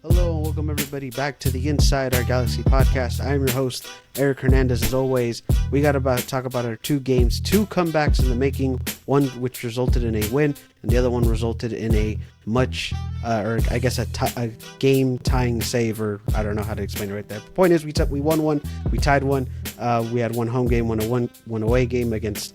Hello and welcome everybody back to the Inside Our Galaxy podcast. I'm your host, Eric Hernandez. As always, we got to talk about our two games, two comebacks in the making, one which resulted in a win and the other one resulted in a a game tying save, or I don't know how to explain it right there. The point is we won one, we tied one, we had one home game, one away game against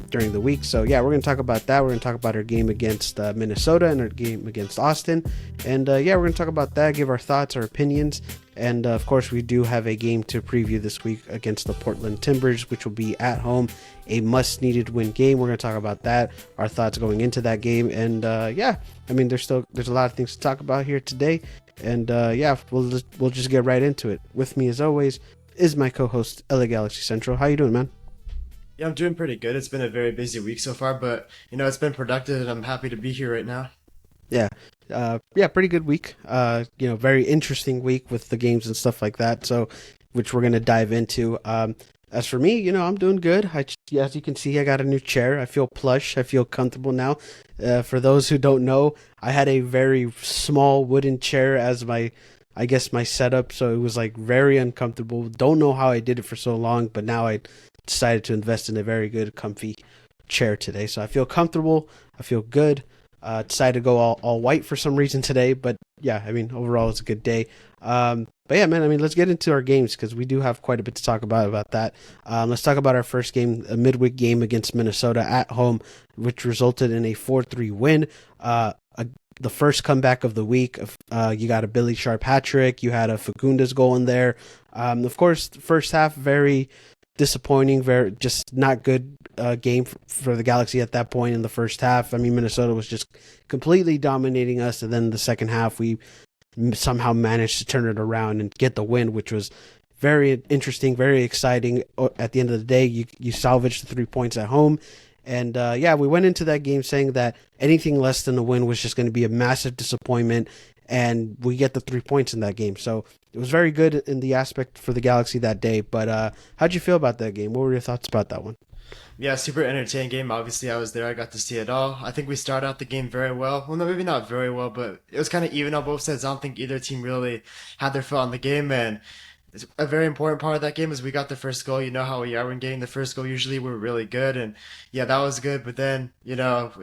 during the week. So yeah, we're going to talk about that. We're going to talk about our game against Minnesota and our game against Austin. And we're going to talk about that, give our thoughts, our opinions. And of course, we do have a game to preview this week against the Portland Timbers, which will be at home, a must-needed win game. We're going to talk about that, our thoughts going into that game. And there's a lot of things to talk about here today. And we'll just get right into it. With me, as always, is my co-host, LA Galaxy Central. How you doing, man? Yeah, I'm doing pretty good. It's been a very busy week so far, but it's been productive and I'm happy to be here right now. Yeah. Pretty good week. Very interesting week with the games and stuff like that. So, which we're going to dive into. As for me, I'm doing good. As you can see, I got a new chair. I feel plush. I feel comfortable now. For those who don't know, I had a very small wooden chair as my setup. So it was like very uncomfortable. Don't know how I did it for so long, but now I decided to invest in a very good, comfy chair today. So I feel comfortable. I feel good. Decided to go all white for some reason today, but yeah, overall it's a good day. Let's get into our games because we do have quite a bit to talk about that. Let's talk about our first game, a midweek game against Minnesota at home, which resulted in a 4-3 win. The first comeback of the week. You got a Billy Sharp hat trick. You had a Fagundes goal in there. Of course, the first half, very disappointing, very just not good game for the Galaxy at that point in the first half. Minnesota was just completely dominating us, and then the second half we somehow managed to turn it around and get the win, which was very interesting, very exciting. At the end of the day, you salvaged the 3 points at home. And we went into that game saying that anything less than a win was just going to be a massive disappointment, and we get the 3 points in that game. So it was very good in the aspect for the Galaxy that day. But how'd you feel about that game? What were your thoughts about that one? Yeah, super entertaining game. Obviously, I was there. I got to see it all. I think we started out the game very well. Well, no, maybe not very well, but it was kind of even on both sides. I don't think either team really had their foot on the game, and a very important part of that game is we got the first goal. You know how we are when getting the first goal. Usually we're really good, and yeah, that was good. But then,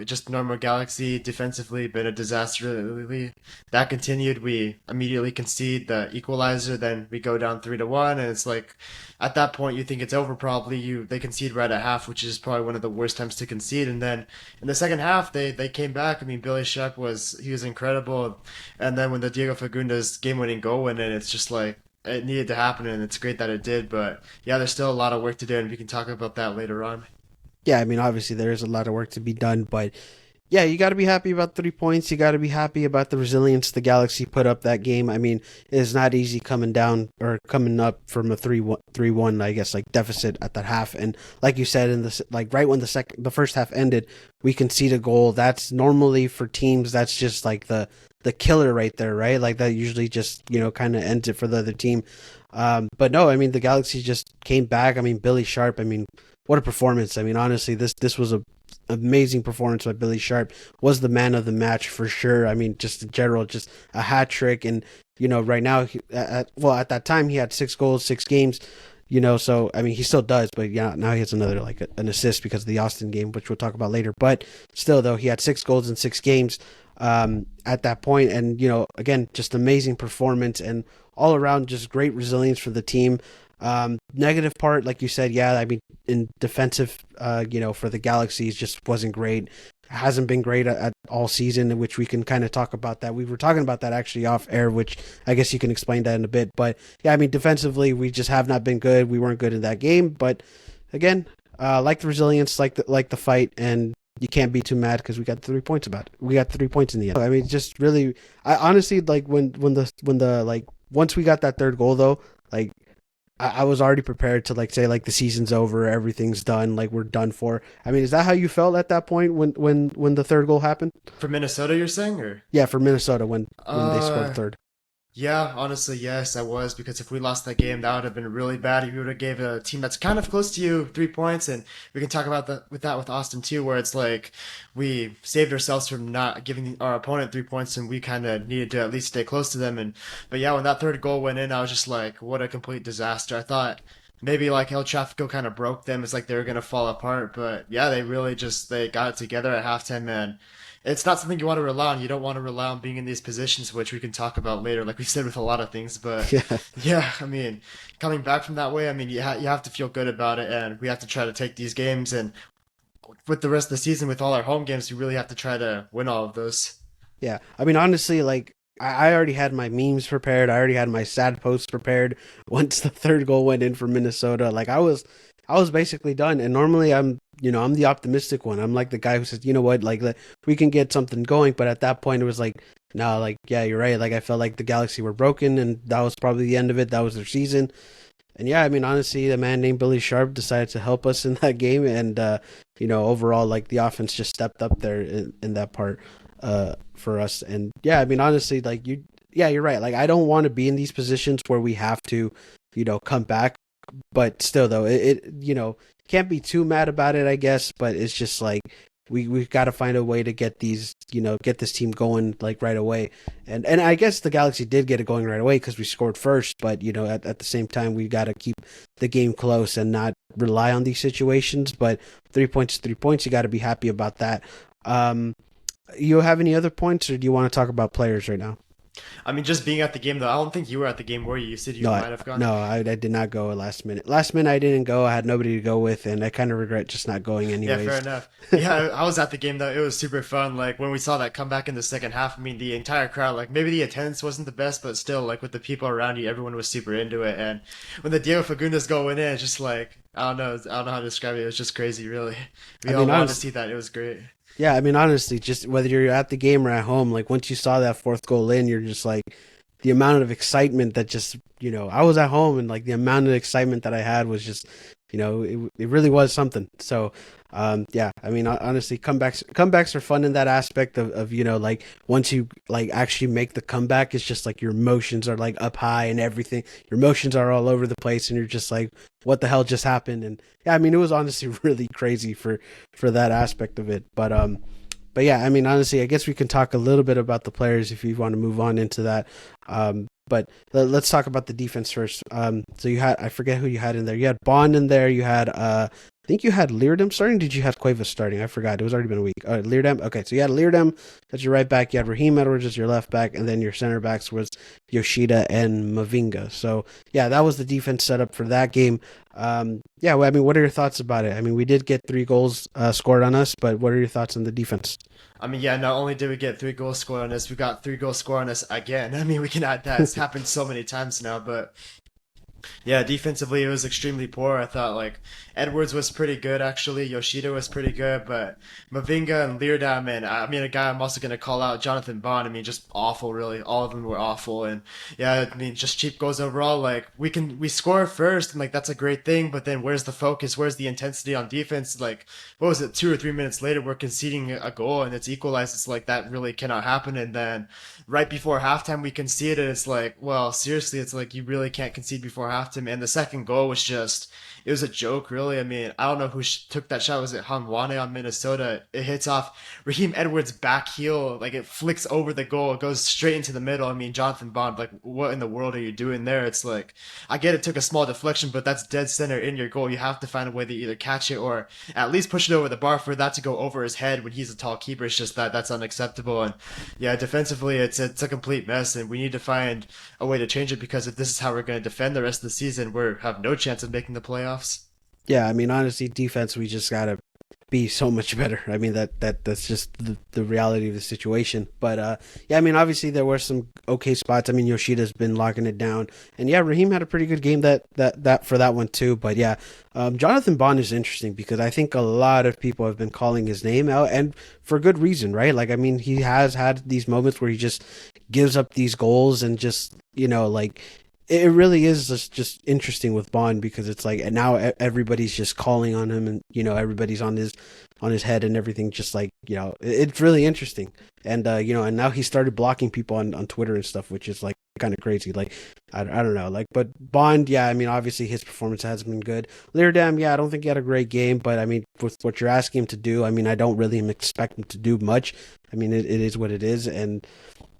just normal Galaxy defensively been a disaster. Really. That continued. We immediately concede the equalizer. Then we go down 3-1, and it's like at that point you think it's over. Probably they concede right at half, which is probably one of the worst times to concede. And then in the second half they came back. Billy Sharp was incredible, and then when the Diego Fagundes game-winning goal went in, it's just like it needed to happen, and it's great that it did. But yeah, there's still a lot of work to do, and we can talk about that later on. Yeah, obviously there is a lot of work to be done, but yeah, you got to be happy about 3 points. You got to be happy about the resilience the Galaxy put up that game. It is not easy coming down or coming up from a 3-1, I guess, like deficit at that half. And like you said, right when the first half ended, we concede a goal. That's normally for teams, that's just like the killer right there, right? Like that usually just, kind of ends it for the other team. But no, the Galaxy just came back. Billy Sharp, what a performance. Honestly, this was a amazing performance by Billy Sharp. Was the man of the match for sure. Just in general, just a hat trick. And, right now, at that time, he had 6 goals, 6 games. So he still does, but yeah, now he has another an assist because of the Austin game, which we'll talk about later. But still, though, he had 6 goals in 6 games at that point, and again, just amazing performance and all around, just great resilience for the team. Negative part, like you said, yeah, in defensive, for the Galaxies, just wasn't great. Hasn't been great at all season, in which we can kind of talk about that. We were talking about that actually off air, which I guess you can explain that in a bit. But yeah, defensively, we just have not been good. We weren't good in that game. But again, like the resilience, like the fight, and you can't be too mad because we got 3 points about it. We got 3 points in the end. Just really, I honestly when once we got that third goal though, I was already prepared to say the season's over, everything's done, we're done for. Is that how you felt at that point when the third goal happened? For Minnesota, you're saying, or yeah, for Minnesota when they scored third. Yeah, honestly, yes, I was because if we lost that game, that would have been really bad. If we would have gave a team that's kind of close to you 3 points, and we can talk about that with Austin too, where it's like we saved ourselves from not giving our opponent 3 points, and we kind of needed to at least stay close to them. And but yeah, when that third goal went in, I was just like, what a complete disaster. I thought maybe like El Trafico kind of broke them. It's like they were gonna fall apart, but yeah, they really just they got it together at halftime, man. It's not something you want to rely on. You don't want to rely on being in these positions, which we can talk about later, like we said with a lot of things. But Yeah. yeah, I mean, coming back from that way, I mean, you have to feel good about it, and we have to try to take these games. And with the rest of the season, with all our home games, we really have to try to win all of those. Yeah, I mean, honestly, like I already had my memes prepared. I already had my sad posts prepared. Once the third goal went in for Minnesota, like I was basically done. And normally, I'm the optimistic one. I'm like the guy who says, you know what, like we can get something going. But at that point, it was like, no, like yeah, you're right. Like I felt like the Galaxy were broken, and that was probably the end of it. That was their season. And yeah, I mean, honestly, a man named Billy Sharp decided to help us in that game, and overall, like the offense just stepped up there in that part for us. And yeah, I mean, honestly, yeah, you're right. Like, I don't want to be in these positions where we have to, come back. But still, though, can't be too mad about it, I guess. But it's just like we've got to find a way to get get this team going like right away. And I guess the Galaxy did get it going right away because we scored first. But at the same time, we got to keep the game close and not rely on these situations. But 3 points, 3 points. You got to be happy about that. Um, you have any other points, or do you want to talk about players right now? I mean, just being at the game though, I don't think you were at the game, were you? You said you No, might have gone. I did not go last minute. Last minute, I didn't go. I had nobody to go with, and I kind of regret just not going Yeah, fair anyways. enough. Yeah, I was at the game though. It was super fun. Like when we saw that comeback in the second half, I mean, the entire crowd, like maybe the attendance wasn't the best, but still, like with the people around you, everyone was super into it. And when the Diego Fagundes goal went in, it's just like I don't know how to describe it. It was just crazy, really. We I all mean, wanted to honestly, see that. It was great. yeah, I mean, honestly, just whether you're at the game or at home, like once you saw that fourth goal in, you're just like the amount of excitement that just, I was at home and like the amount of excitement that I had was just, it really was something. So, yeah, I mean, honestly, comebacks are fun in that aspect of, like once you like actually make the comeback, it's just like your emotions are like up high and everything. Your emotions are all over the place and you're just like, what the hell just happened? And yeah, I mean, it was honestly really crazy for that aspect of it. But yeah, I mean, honestly, I guess we can talk a little bit about the players if you want to move on into that. But let's talk about the defense first. So you had, I forget who you had in there. You had Bond in there. You had, I think you had Leardom starting. Did you have Cuevas starting? I forgot. It was already been a week. Leardom. Okay, so you had Leardom as your right back. You had Raheem Edwards as your left back, and then your center backs was Yoshida and Mavinga. So yeah, that was the defense setup for that game. Yeah, well, I mean, what are your thoughts about it? I mean, we did get 3 goals scored on us, but what are your thoughts on the defense? I mean, yeah, not only did we get 3 goals scored on us, we got 3 goals scored on us again. I mean, we can add that. It's happened so many times now, but yeah, defensively it was extremely poor. I thought like Edwards was pretty good actually. Yoshida was pretty good, but Mavinga and Leardam and I mean a guy I'm also gonna call out Jonathan Bond. I mean just awful really. All of them were awful and yeah, I mean just cheap goals overall. Like we score first and like that's a great thing, but then where's the focus? Where's the intensity on defense? Like what was it? 2 or 3 minutes later we're conceding a goal and it's equalized. It's like that really cannot happen. And then right before halftime we concede it. It's like well seriously, it's like you really can't concede before halftime. And the second goal was just it was a joke, really. I mean, I don't know who took that shot. Was it Hanwane on Minnesota? It hits off Raheem Edwards' back heel, like it flicks over the goal, it goes straight into the middle. I mean, Jonathan Bond, like, what in the world are you doing there? It's like, I get it took a small deflection, but that's dead center in your goal. You have to find a way to either catch it or at least push it over the bar for that to go over his head when he's a tall keeper. It's just that's unacceptable. And yeah, defensively, it's a complete mess, and we need to find a way to change it because if this is how we're going to defend the rest of the season, we have no chance of making the playoffs. Yeah, I mean, honestly, defense, we just gotta be so much better. I mean, that's just the reality of the situation. But yeah, I mean, obviously there were some okay spots. I mean, Yoshida's been locking it down, and yeah, Raheem had a pretty good game that for that one too. But yeah, Jonathan Bond is interesting because I think a lot of people have been calling his name out, and for good reason, right? Like, I mean, he has had these moments where he just gives up these goals and just like it really is just interesting with Bond because it's like and now everybody's just calling on him and everybody's on his head and everything just like it's really interesting and and now he started blocking people on Twitter and stuff which is like kind of crazy like I don't know like but Bond yeah I mean obviously his performance has been good. Leerdam yeah I don't think he had a great game but I mean with what you're asking him to do I mean I don't really expect him to do much. I mean it is what it is and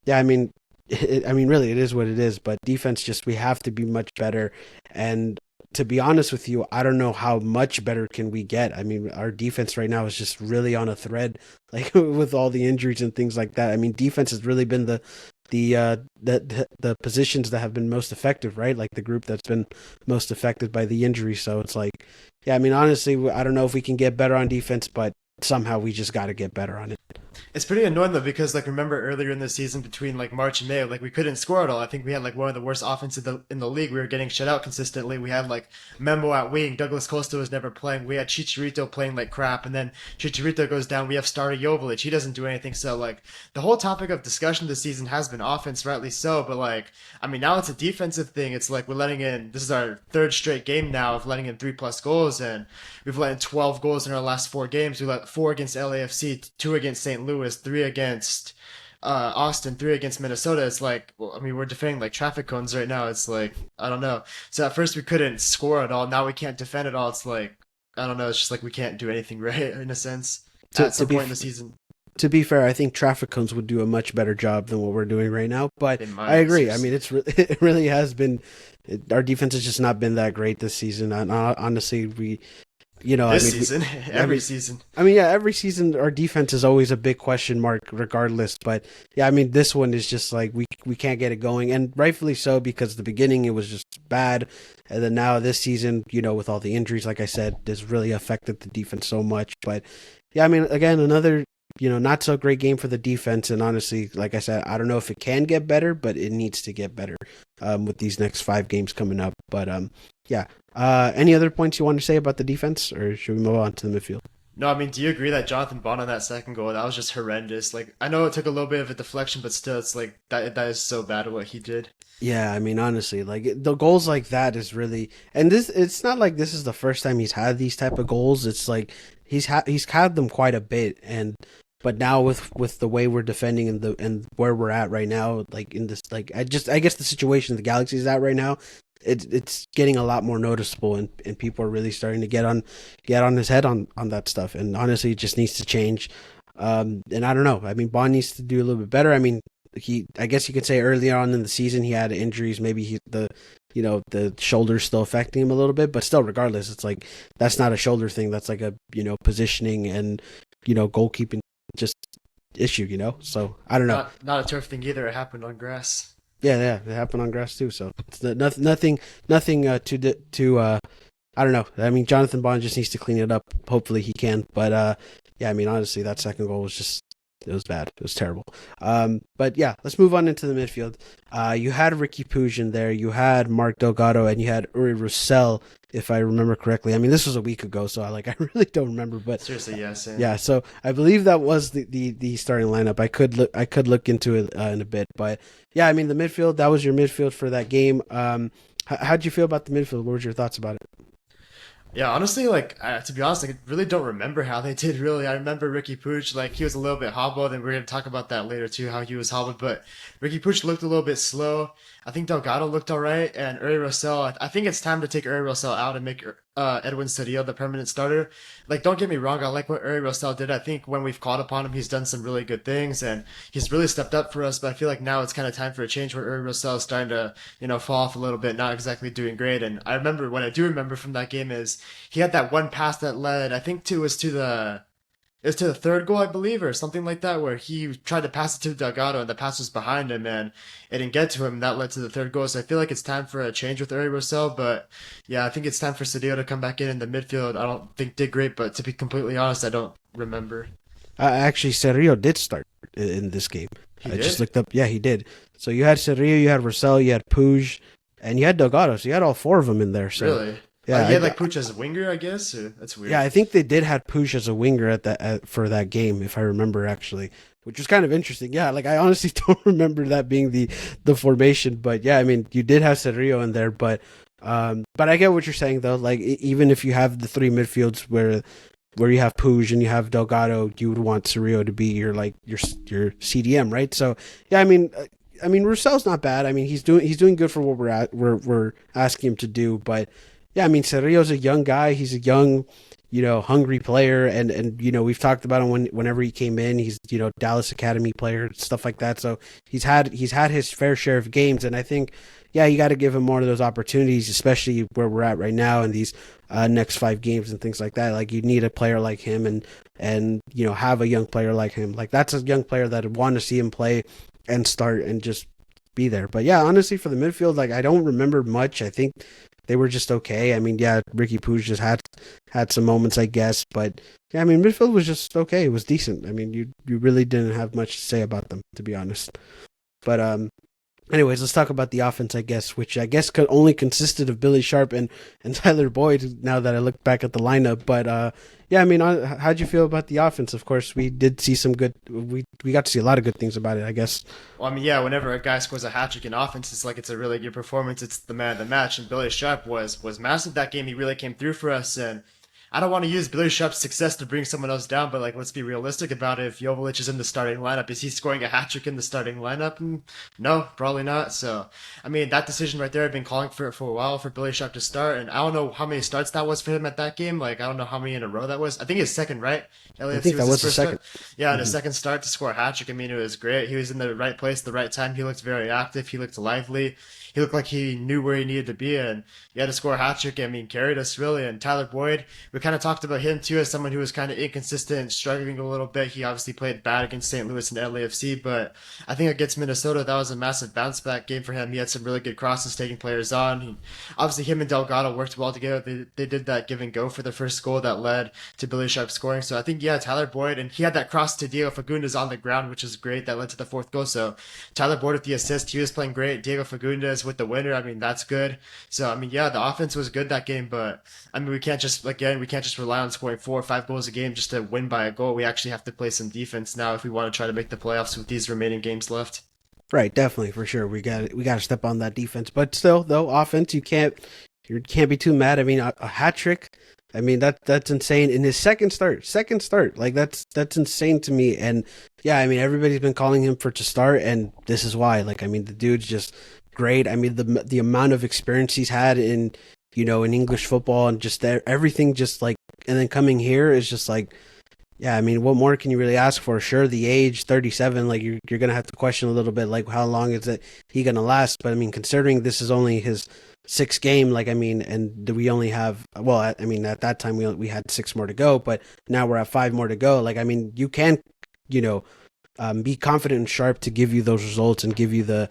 yeah I mean really, it is what it is. But defense, just we have to be much better. And to be honest with you, I don't know how much better can we get. I mean, our defense right now is just really on a thread, like with all the injuries and things like that. I mean, defense has really been the positions that have been most effective, right? Like the group that's been most affected by the injury. So it's like, yeah, I mean, honestly, I don't know if we can get better on defense, but somehow we just got to get better on it. It's pretty annoying though because like remember earlier in the season between like March and May like we couldn't score at all. I think we had like one of the worst offenses in the league. We were getting shut out consistently. We had like Memo at wing. Douglas Costa was never playing. We had Chicharito playing like crap, and then Chicharito goes down. We have Starter Jovic. He doesn't do anything. So like the whole topic of discussion this season has been offense, rightly so. But like I mean now it's a defensive thing. It's like we're letting in. This is our third straight game now of letting in 3+ goals, and we've let in 12 goals in our last 4 games. We let 4 against LAFC, 2 against St. Louis, 3 against Austin, 3 against Minnesota. It's like, well, I mean, we're defending like traffic cones right now. It's like, I don't know. So at first we couldn't score at all. Now we can't defend at all. It's like, I don't know. It's just like we can't do anything right in a sense at some point in the season. To be fair, I think traffic cones would do a much better job than what we're doing right now. But I It's agree. I just mean, it really has been. Our defense has just not been that great this season. And honestly, I this mean, season, every season. I mean, yeah, every season our defense is always a big question mark, regardless. But yeah, I mean, this one is just like we can't get it going, and rightfully so because the beginning it was just bad, and then now this season, with all the injuries, like I said, has really affected the defense so much. But yeah, I mean, again, another not so great game for the defense, and honestly, like I said, I don't know if it can get better, but it needs to get better with these next 5 games coming up. But yeah. Any other points you want to say about the defense, or should we move on to the midfield? No, I mean, do you agree that Jonathan Bond on that second goal, that was just horrendous? Like, I know it took a little bit of a deflection, but still, it's like that is so bad what he did. Yeah, I mean, honestly, like the goals like that is really, and it's not like this is the first time he's had these type of goals. It's like he's had them quite a bit, and but now with the way we're defending and where we're at right now, like in this, like I guess the situation the Galaxy is at right now, it's getting a lot more noticeable, and people are really starting to get on his head on that stuff, and honestly, it just needs to change. And I don't know. I mean, Bond needs to do a little bit better. I mean, I guess you could say early on in the season he had injuries. Maybe the shoulder's still affecting him a little bit, but still, regardless, it's like that's not a shoulder thing. That's like a positioning and goalkeeping just issue. So I don't know. Not a turf thing either. It happened on grass. Yeah, it happened on grass too. So it's nothing to I don't know. I mean, Jonathan Bond just needs to clean it up. Hopefully he can. But yeah, I mean, honestly, that second goal was just it was bad. It was terrible. But yeah, let's move on into the midfield. You had Ricky Puig in there. You had Mark Delgado, and you had Uri Roussel, if I remember correctly. I mean, this was a week ago, so I really don't remember. But Seriously, yes. yeah, so I believe that was the starting lineup. I could look into it in a bit, but yeah, I mean the midfield. That was your midfield for that game. How'd you feel about the midfield? What were your thoughts about it? Yeah, honestly, like to be honest, I really don't remember how they did. Really, I remember Ricky Puig, like he was a little bit hobbled, and we're gonna talk about that later too, how he was hobbled. But Ricky Puig looked a little bit slow. I think Delgado looked all right, and Uri Rosell. I think it's time to take Uri Rosell out and make Edwin Cedillo the permanent starter. Like, don't get me wrong, I like what Uri Rosell did. I think when we've called upon him, he's done some really good things, and he's really stepped up for us. But I feel like now it's kind of time for a change where Uri Rosell is starting to, fall off a little bit, not exactly doing great. And I remember what I do remember from that game is he had that one pass that led, I think, it was to the third goal, I believe, or something like that, where he tried to pass it to Delgado and the pass was behind him and it didn't get to him. And that led to the third goal. So I feel like it's time for a change with Uri Rosell. But yeah, I think it's time for Cedillo to come back in the midfield. I don't think did great, but to be completely honest, I don't remember. Actually, Cerrillo did start in this game. He I just did? looked up. Yeah, he did. So you had Cerrillo, you had Roussel, you had Puig, and you had Delgado. So you had all 4 of them in there. So Really? Yeah, He had like Pooch as a winger, I guess. That's yeah, weird. I think they did had Pooch as a winger for that game, if I remember actually, which was kind of interesting. Yeah, like I honestly don't remember that being the formation, but yeah, I mean you did have Cerrillo in there, but I get what you're saying though. Like even if you have the three midfields where you have Puig and you have Delgado, you would want Cerrillo to be your CDM, right? So yeah, I mean Roussel's not bad. I mean he's doing good for what we're asking him to do, but yeah, I mean Cerrillo's a young guy. He's a young, hungry player, and we've talked about him whenever he came in. He's Dallas Academy player, stuff like that. So he's had his fair share of games, and I think yeah, you got to give him more of those opportunities, especially where we're at right now in these next 5 games and things like that. Like you need a player like him, and have a young player like him. Like that's a young player that would want to see him play and start and just be there. But yeah, honestly, for the midfield, like I don't remember much. I think they were just okay. I mean, yeah, Ricky Puig just had some moments, I guess, but yeah, I mean, midfield was just okay. It was decent. I mean, you really didn't have much to say about them, to be honest. But anyways, let's talk about the offense, I guess, which I guess could only consisted of Billy Sharp and Tyler Boyd. Now that I look back at the lineup, but yeah, I mean, how'd you feel about the offense? Of course, we did see some good. We got to see a lot of good things about it, I guess. Well, I mean, yeah, whenever a guy scores a hat trick in offense, it's like it's a really good performance. It's the man of the match, and Billy Sharp was massive that game. He really came through for us, and I don't want to use Billy Sharp's success to bring someone else down, but like let's be realistic about it. If Joveljic is in the starting lineup, is he scoring a hat trick in the starting lineup? No, probably not. So, I mean, that decision right there, I've been calling for it for a while for Billy Sharp to start, and I don't know how many starts that was for him at that game. Like I don't know how many in a row that was. I think his second, right? I LAFC think was that his was the first second. start. Yeah, and his Mm-hmm. second start to score a hat trick. I mean, it was great. He was in the right place, at the right time. He looked very active. He looked lively. He looked like he knew where he needed to be, and he had to score a hat trick. I mean, carried us really. And Tyler Boyd, we kind of talked about him too as someone who was kind of inconsistent, struggling a little bit. He obviously played bad against St. Louis and LAFC, but I think against Minnesota, that was a massive bounce back game for him. He had some really good crosses, taking players on. Obviously, him and Delgado worked well together. They did that give and go for the first goal that led to Billy Sharp scoring. So I think, yeah, Tyler Boyd, and he had that cross to Diego Fagundes on the ground, which is great. That led to the fourth goal. So Tyler Boyd with the assist, he was playing great. Diego Fagundes with the winner. I mean, that's good. So I mean, yeah, the offense was good that game, but I mean, we can't just rely on scoring 4 or 5 goals a game just to win by a goal. We actually have to play some defense now if we want to try to make the playoffs with these remaining games left. Right, definitely for sure. We got to step on that defense, but still, though, offense you can't be too mad. I mean, a hat trick. I mean that's insane in his second start. Like that's insane to me. And yeah, I mean everybody's been calling him for to start, and this is why. Like I mean the dude's just great. I mean the amount of experience he's had in in English football and just everything just like and then coming here is just like yeah, I mean, what more can you really ask for? Sure, the age, 37, like you're gonna have to question a little bit, like how long is it he gonna last? But I mean, considering this is only his sixth game, like I mean, and we only have well, I mean, at that time we had 6 more to go, but now we're at 5 more to go. Like I mean, you can, you know, be confident and sharp to give you those results and give you the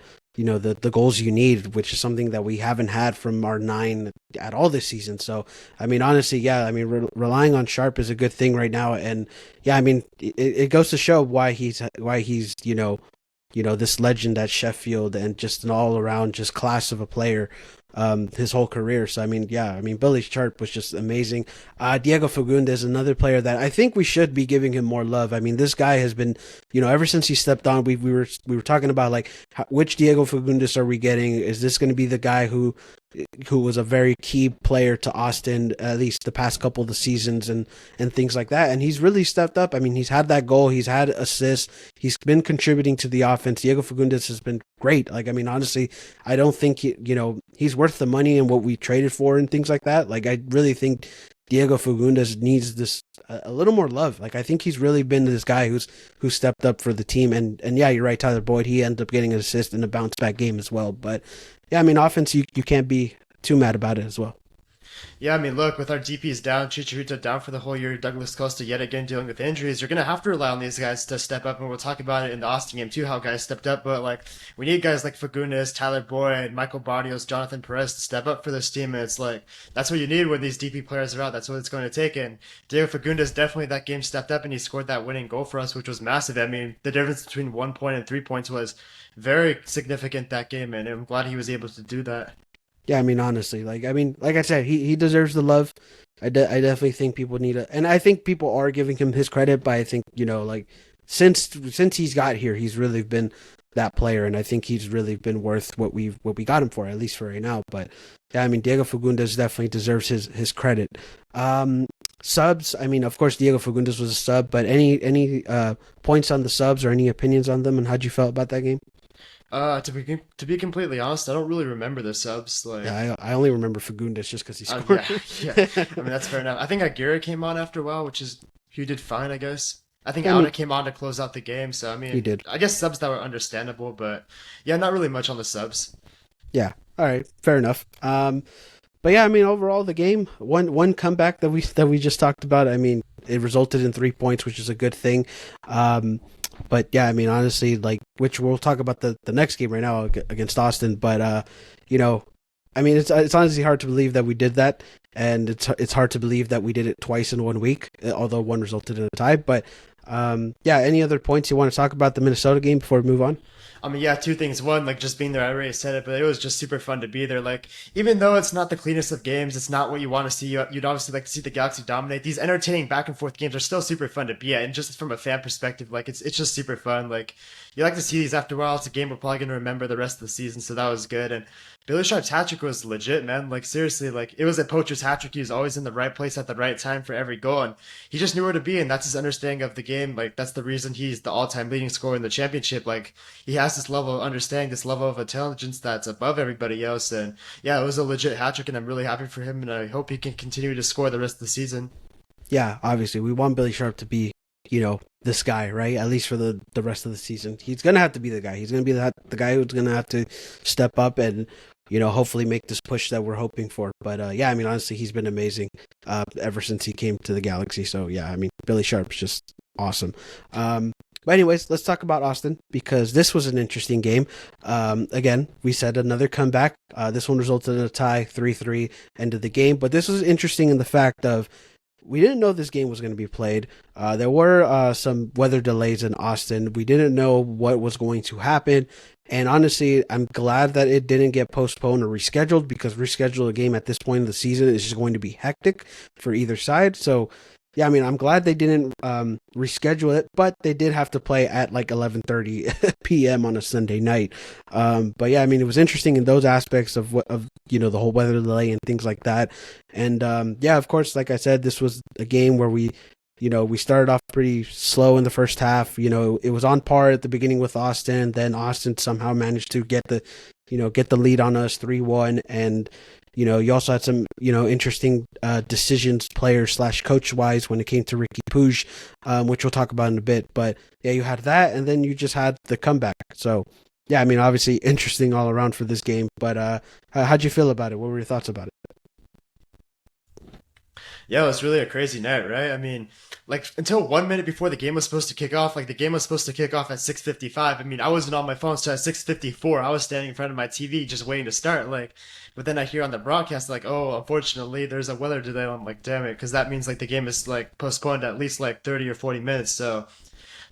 goals you need, which is something that we haven't had from our 9 at all this season. So I mean, honestly, yeah, I mean, relying on Sharp is a good thing right now, and yeah, I mean, it goes to show why he's this legend at Sheffield and just an all around just class of a player. His whole career. So I mean, yeah, I mean Billy Sharp was just amazing. Diego Fagundes, another player that I think we should be giving him more love. I mean, this guy has been, ever since he stepped on, we were talking about like which Diego Fagundes are we getting? Is this going to be the guy who was a very key player to Austin at least the past couple of the seasons and things like that? And he's really stepped up. I mean, he's had that goal, he's had assists, he's been contributing to the offense. Diego Fagundes has been great. Like I mean, honestly, I don't think he's worth the money and what we traded for and things like that. Like I really think Diego Fagundes needs this a little more love. Like I think he's really been this guy who stepped up for the team. And yeah, you're right, Tyler Boyd. He ended up getting an assist in a bounce back game as well. But yeah, I mean, offense, you can't be too mad about it as well. Yeah, I mean, look, with our DPs down, Chicharito down for the whole year, Douglas Costa yet again dealing with injuries, you're going to have to rely on these guys to step up. And we'll talk about it in the Austin game too, how guys stepped up. But like, we need guys like Fagundes, Tyler Boyd, Michael Barrios, Jonathan Perez to step up for this team. And it's like, that's what you need when these DP players are out. That's what it's going to take. And Diego Fagundes definitely that game stepped up and he scored that winning goal for us, which was massive. I mean, the difference between 1 point and 3 points was very significant that game. And I'm glad he was able to do that. Yeah, I mean, honestly, like I said, he deserves the love. I definitely think people need to, and I think people are giving him his credit, but I think, like since he's got here, he's really been that player, and I think he's really been worth what we got him for, at least for right now. But yeah, I mean, Diego Fagundes definitely deserves his credit. Um, Subs, I mean, of course, Diego Fagundes was a sub, but any points on the subs or any opinions on them, and how'd you felt about that game? To be completely honest, I don't really remember the subs. Yeah, I only remember Fagundes just because he Yeah, scored. yeah. I mean that's fair enough. I think Aguirre came on after a while, which is he did fine, I guess. I think I mean, Auda came on to close out the game, so I he mean, did. I guess subs that were understandable, but yeah, not really much on the subs. Yeah. All right. Fair enough. But yeah, I mean, overall, the game one comeback that we just talked about. I mean, it resulted in 3 points, which is a good thing. Um, but yeah, I mean, honestly, like, which we'll talk about the next game right now against Austin. But you know, I mean, it's honestly hard to believe that we did that, and it's hard to believe that we did it twice in one week, although one resulted in a tie. But yeah, any other points you want to talk about the Minnesota game before we move on? I mean, yeah, two things. One, like just being there, I already said it, but it was just super fun to be there. Like, even though it's not the cleanest of games, it's not what you want to see. You'd obviously like to see the Galaxy dominate. These entertaining back and forth games are still super fun to be at, and just from a fan perspective, like it's just super fun. Like, you like to see these after a while. It's a game we're probably gonna remember the rest of the season, so that was good. And Billy Sharp's hat trick was legit, man. Like seriously, like it was a poacher's hat trick. He was always in the right place at the right time for every goal, and he just knew where to be, and that's his understanding of the game. Like that's the reason he's the all-time leading scorer in the championship. Like he has this level of understanding, this level of intelligence that's above everybody else. And yeah, it was a legit hat trick, and I'm really happy for him, and I hope he can continue to score the rest of the season. Yeah, obviously, we want Billy Sharp to be, this guy, right? At least for the rest of the season, he's gonna have to be the guy. He's gonna be the guy who's gonna have to step up and hopefully make this push that we're hoping for. But yeah, I mean, honestly, he's been amazing ever since he came to the Galaxy. So yeah, I mean, Billy Sharp's just awesome. But anyways, let's talk about Austin because this was an interesting game. Again, we said another comeback. This one resulted in a tie, 3-3, end of the game. But this was interesting in the fact of we didn't know this game was going to be played. There were some weather delays in Austin. We didn't know what was going to happen. And honestly, I'm glad that it didn't get postponed or rescheduled because reschedule a game at this point in the season is just going to be hectic for either side. So yeah, I mean, I'm glad they didn't reschedule it, but they did have to play at like 11:30 p.m. on a Sunday night. But yeah, I mean, it was interesting in those aspects of the whole weather delay and things like that. And yeah, of course, like I said, this was a game where we started off pretty slow in the first half. It was on par at the beginning with Austin. Then Austin somehow managed to get the lead on us 3-1, and you also had some, interesting decisions, player slash coach wise, when it came to Ricky Puig, which we'll talk about in a bit. But yeah, you had that, and then you just had the comeback. So yeah, I mean, obviously interesting all around for this game. But how'd you feel about it? What were your thoughts about it? Yeah, it was really a crazy night, right? I mean, like until 1 minute before the game was supposed to kick off, like the game was supposed to kick off at 6:55. I mean, I wasn't on my phone, so at 6:54, I was standing in front of my TV just waiting to start. Like, but then I hear on the broadcast like, oh, unfortunately, there's a weather delay. I'm like, damn it, because that means like the game is like postponed at least like 30 or 40 minutes. So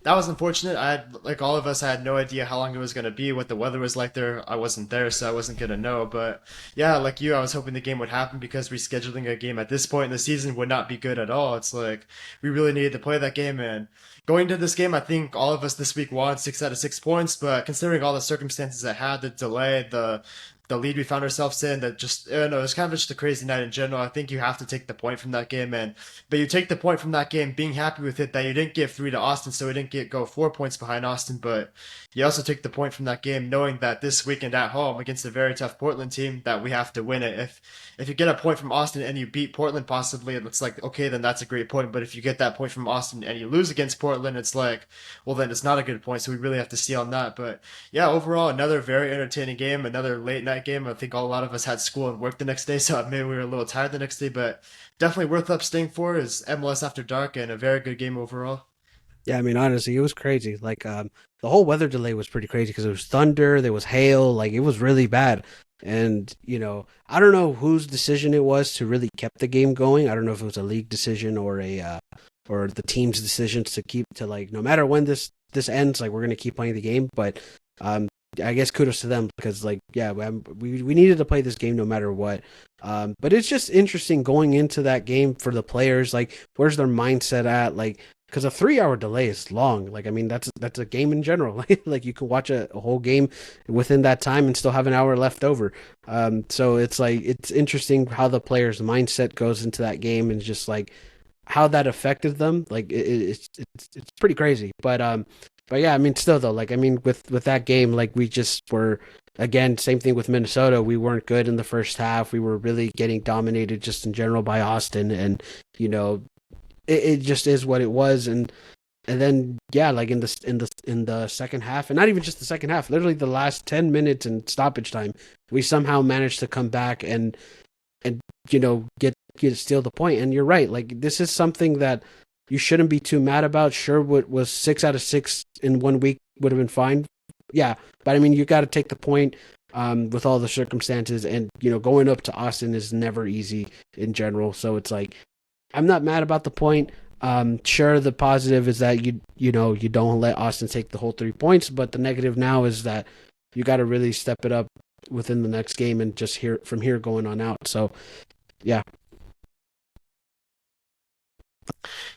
that was unfortunate. I had, like all of us, I had no idea how long it was going to be, what the weather was like there. I wasn't there, so I wasn't going to know. But yeah, like you, I was hoping the game would happen because rescheduling a game at this point in the season would not be good at all. It's like we really needed to play that game. And going to this game, I think all of us this week won 6 out of 6 points. But considering all the circumstances it had, the delay, the lead we found ourselves in, that just I don't know, it's kind of just a crazy night in general. I think you have to take the point from that game, and but you take the point from that game, being happy with it that you didn't give three to Austin, so we didn't go 4 points behind Austin. But you also take the point from that game, knowing that this weekend at home against a very tough Portland team, that we have to win it. If you get a point from Austin and you beat Portland, possibly it looks like okay, then that's a great point. But if you get that point from Austin and you lose against Portland, it's like, well, then it's not a good point. So we really have to see on that. But yeah, overall, another very entertaining game, another late night game. I think a lot of us had school and work the next day, so maybe we were a little tired the next day. But definitely worth up staying for is MLS After Dark, and a very good game overall. Yeah, I mean, honestly, it was crazy. Like, the whole weather delay was pretty crazy because it was thunder, there was hail, like it was really bad. And I don't know whose decision it was to really keep the game going. I don't know if it was a league decision or the team's decisions to keep to like no matter when this ends, like we're gonna keep playing the game. But I guess kudos to them because like yeah, we needed to play this game no matter what. But it's just interesting going into that game for the players. Like, where's their mindset at? Like, because a 3 hour delay is long. Like, I mean, that's a game in general. Like, you can watch a whole game within that time and still have an hour left over. So it's like it's interesting how the players' mindset goes into that game and just like how that affected them. Like, it's pretty crazy. But yeah, I mean, still though, like I mean, with that game, like we just were again, same thing with Minnesota. We weren't good in the first half. We were really getting dominated just in general by Austin, and you know, it just is what it was. And then yeah, like in the second half, and not even just the second half, literally the last 10 minutes in stoppage time, we somehow managed to come back and get steal the point. And you're right, like this is something that you shouldn't be too mad about. Sure, what was 6 out of 6 in 1 week would have been fine. Yeah, but I mean, you got to take the point with all the circumstances, and going up to Austin is never easy in general. So it's like I'm not mad about the point. Sure, the positive is that you don't let Austin take the whole 3 points, but the negative now is that you got to really step it up within the next game and just from here going on out. So yeah.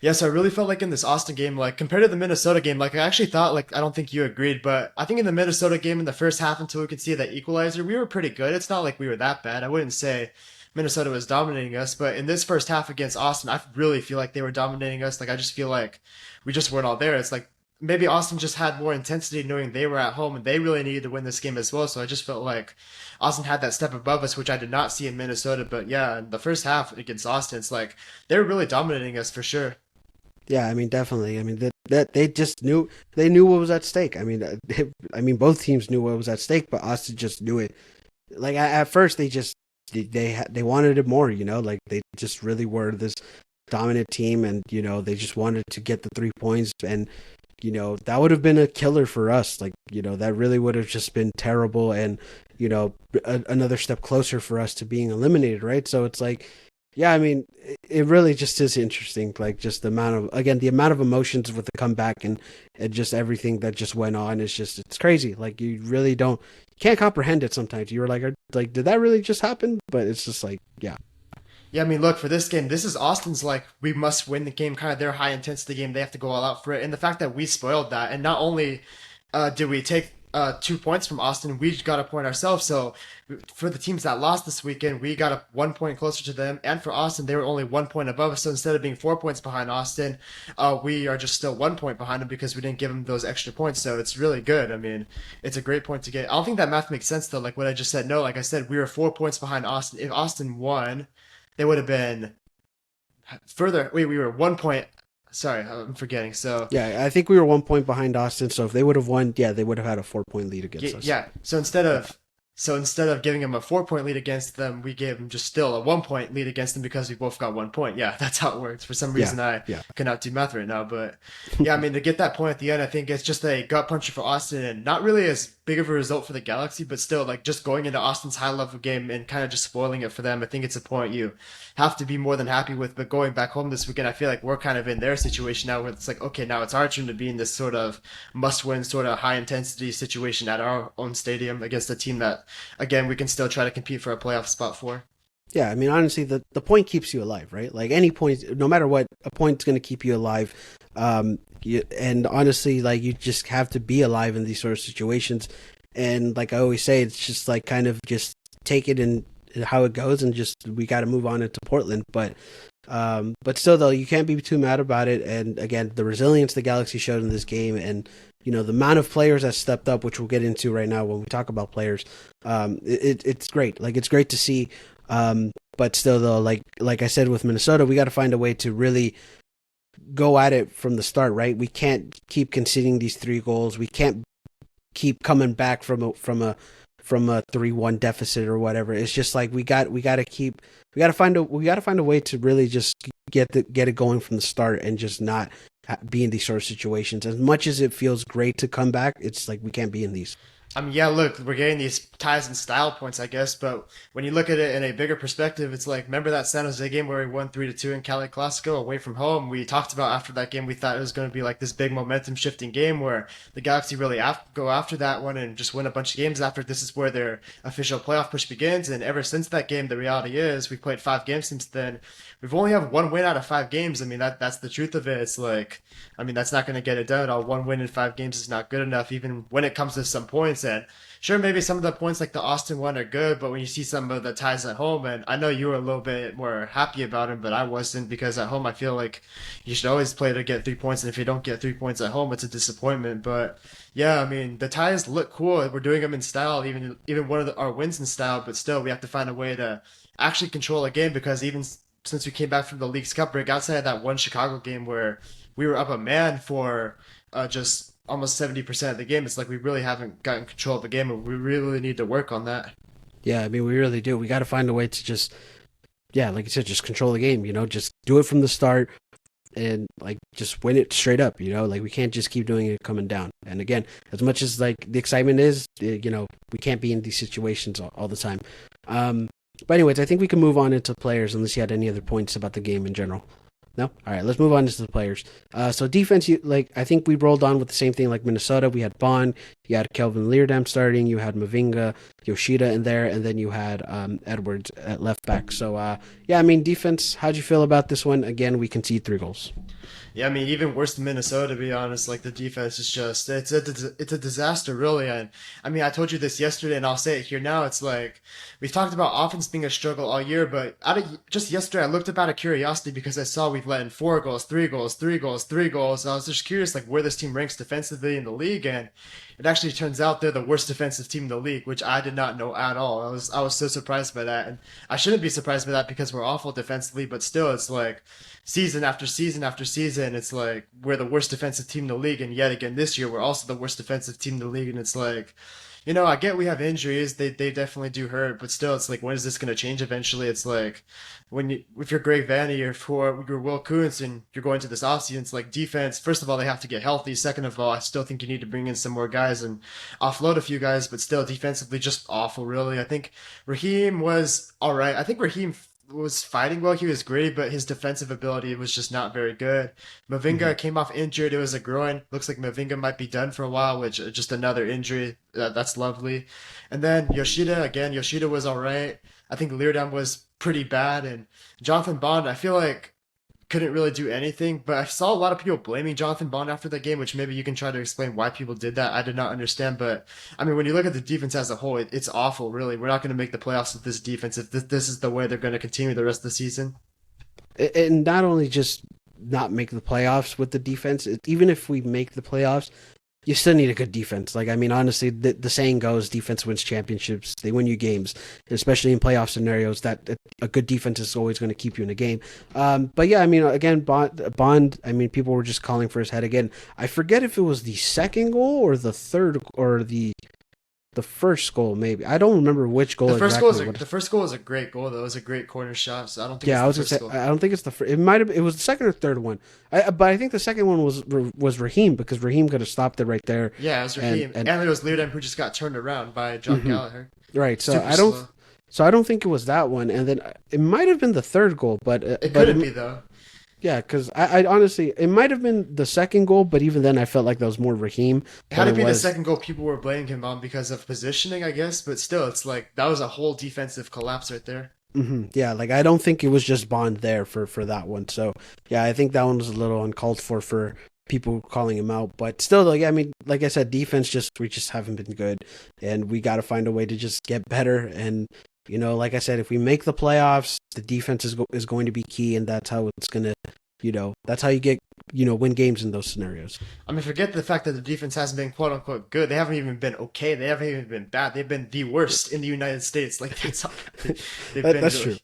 Yes, I really felt like in this Austin game, like compared to the Minnesota game, like I actually thought, like I don't think you agreed, but I think in the Minnesota game in the first half until we could see that equalizer, we were pretty good. It's not like we were that bad. I wouldn't say Minnesota was dominating us, but in this first half against Austin, I really feel like they were dominating us. Like I just feel like we just weren't all there. It's like maybe Austin just had more intensity knowing they were at home and they really needed to win this game as well. So I just felt like Austin had that step above us, which I did not see in Minnesota. But yeah, in the first half against Austin, it's like they were really dominating us for sure. Yeah, I mean, definitely. I mean that they just knew what was at stake. I mean, I mean, both teams knew what was at stake, but Austin just knew it. Like at first, they wanted it more. Like they just really were this dominant team, and they just wanted to get the 3 points, and that would have been a killer for us. Like that really would have just been terrible, and another step closer for us to being eliminated, right? So it's like yeah, I mean, it really just is interesting. Like just the amount of emotions with the comeback and just everything that just went on is it's crazy. Like you really you can't comprehend it sometimes. You're like, did that really just happen? But it's just like, yeah, Yeah, I mean, look, for this game, this is Austin's like, we must win the game, kind of their high intensity game. They have to go all out for it. And the fact that we spoiled that, and not only did we take 2 points from Austin, we got a point ourselves. So for the teams that lost this weekend, we got 1 point closer to them. And for Austin, they were only 1 point above us. So instead of being 4 points behind Austin, we are just still 1 point behind them because we didn't give them those extra points. So it's really good. I mean, it's a great point to get. I don't think that math makes sense, though, like what I just said. No, like I said, we were 4 points behind Austin. If Austin won, they would have been further. Wait, we were 1 point. Sorry, I'm forgetting. So yeah. I think we were 1 point behind Austin. So if they would have won, yeah, they would have had a 4 point lead against us. yeah. So instead of giving them a 4 point lead against them, we gave them just still a 1 point lead against them because we both got 1 point. Yeah, that's how it works. For some reason, I Yeah. cannot do math right now, but yeah, I mean to get that point at the end, I think it's just a gut puncher for Austin, and not really as big of a result for the Galaxy, but still like just going into Austin's high level game and kind of just spoiling it for them. I think it's a point you have to be more than happy with. But going back home this weekend, I feel like we're kind of in their situation now, where it's like, okay, now it's our turn to be in this sort of must-win, sort of high-intensity situation at our own stadium against a team that, again, we can still try to compete for a playoff spot for. Yeah, I mean, honestly, the point keeps you alive, right? Like any point, no matter what, a point's going to keep you alive. And honestly, like you just have to be alive in these sort of situations. And like I always say, it's just like kind of just take it and how it goes, and just we got to move on into Portland. But still, though, you can't be too mad about it. And again, the resilience the Galaxy showed in this game, and the amount of players that stepped up, which we'll get into right now when we talk about players, it's great. Like it's great to see. But still, though, like I said with Minnesota, we got to find a way to really go at it from the start, right? We can't keep conceding these 3 goals. We can't keep coming back from a 3-1 deficit or whatever. It's just like we got to find a way to really just get it going from the start and just not be in these sort of situations. As much as it feels great to come back, it's like we can't be in these. I mean, yeah, look, we're getting these ties and style points, I guess, but when you look at it in a bigger perspective, it's like, remember that San Jose game where we won 3-2 in Cali Clasico away from home? We talked about after that game, we thought it was going to be like this big momentum shifting game where the Galaxy really go after that one and just win a bunch of games after. This is where their official playoff push begins. And ever since that game, the reality is we played 5 games since then. We've only have one win out of 5 games. I mean, that's the truth of it. It's like, I mean, that's not going to get it done at all. One win in 5 games is not good enough, even when it comes to some points. And sure, maybe some of the points like the Austin one are good, but when you see some of the ties at home, and I know you were a little bit more happy about them, but I wasn't because at home I feel like you should always play to get 3 points, and if you don't get 3 points at home, it's a disappointment. But yeah, I mean the ties look cool. We're doing them in style, even one of our wins in style, but still we have to find a way to actually control a game because even since we came back from the League's Cup break, outside of that one Chicago game where we were up a man for just almost 70% of the game, it's like we really haven't gotten control of the game, and we really need to work on that. Yeah, I mean, we really do. We got to find a way to just, yeah, like you said, just control the game. Just do it from the start and like just win it straight up. Like we can't just keep doing it coming down. And again, as much as like the excitement is, we can't be in these situations all the time. But anyways, I think we can move on into players unless you had any other points about the game in general. No? All right, let's move on to the players. So defense, I think we rolled on with the same thing like Minnesota. We had Bond, you had Kelvin Leerdam starting, you had Mavinga, Yoshida in there, and then you had Edwards at left back. So, yeah, I mean, defense, how'd you feel about this one? Again, we concede 3 goals. Yeah, I mean, even worse than Minnesota, to be honest. Like the defense is just it's a disaster, really. And I mean, I told you this yesterday, and I'll say it here now. It's like we've talked about offense being a struggle all year, but just yesterday, I looked up out of curiosity because I saw we've let in 4 goals, 3 goals, 3 goals, 3 goals. And I was just curious, like where this team ranks defensively in the league, and it actually turns out they're the worst defensive team in the league, which I did not know at all. I was so surprised by that, and I shouldn't be surprised by that because we're awful defensively. But still, it's like season after season after season, it's like we're the worst defensive team in the league, and yet again this year we're also the worst defensive team in the league, and it's like. I get we have injuries; they definitely do hurt, but still, it's like when is this going to change? Eventually, it's like if you're Greg Vanney or for you're Will Kuntz and you're going to this offseason, it's like defense. First of all, they have to get healthy. Second of all, I still think you need to bring in some more guys and offload a few guys, but still defensively just awful. Really, I think Raheem was all right. I think Raheem was fighting well. He was great, but his defensive ability was just not very good. Mavinga came off injured. It was a groin. Looks like Mavinga might be done for a while, which just another injury. That's lovely. And then Yoshida, again, Yoshida was all right. I think Leerdam was pretty bad. And Jonathan Bond, I feel like couldn't really do anything, but I saw a lot of people blaming Jonathan Bond after the game, which maybe you can try to explain why people did that. I did not understand, but I mean, when you look at the defense as a whole, it's awful, really. We're not going to make the playoffs with this defense if this is the way they're going to continue the rest of the season. And not only just not make the playoffs with the defense, even if we make the playoffs, you still need a good defense. Like, I mean, honestly, the saying goes, defense wins championships. They win you games, especially in playoff scenarios. That a good defense is always going to keep you in a game. But yeah, I mean, again, Bond. I mean, people were just calling for his head again. I forget if it was the second goal or the third or the first goal. Maybe I don't remember which goal. The first goal is a great goal though. It was a great corner shot. So I don't think. Yeah, I was gonna say I don't think it's the first. It might have. It was the second or third one. But I think the second one was Raheem because Raheem could have stopped it right there. Yeah, it was Raheem, and it was Leerdam who just got turned around by John Gallagher. Right. So I don't. Slow. So I don't think it was that one, and then it might have been the third goal, but it couldn't be though. Yeah, because I honestly, it might have been the second goal, but even then I felt like that was more Raheem. Had it been the second goal, people were blaming him on because of positioning, I guess, but still, it's like that was a whole defensive collapse right there. Mm-hmm. Yeah, like I don't think it was just Bond there for that one. So yeah, I think that one was a little uncalled for people calling him out, but still, like I mean, like I said, defense we just haven't been good, and we got to find a way to just get better. And like I said, if we make the playoffs, the defense is going to be key, and that's how it's gonna. That's how you get, win games in those scenarios. I mean, forget the fact that the defense hasn't been quote unquote good. They haven't even been okay. They haven't even been bad. They've been the worst in the United States. Like that's that's true.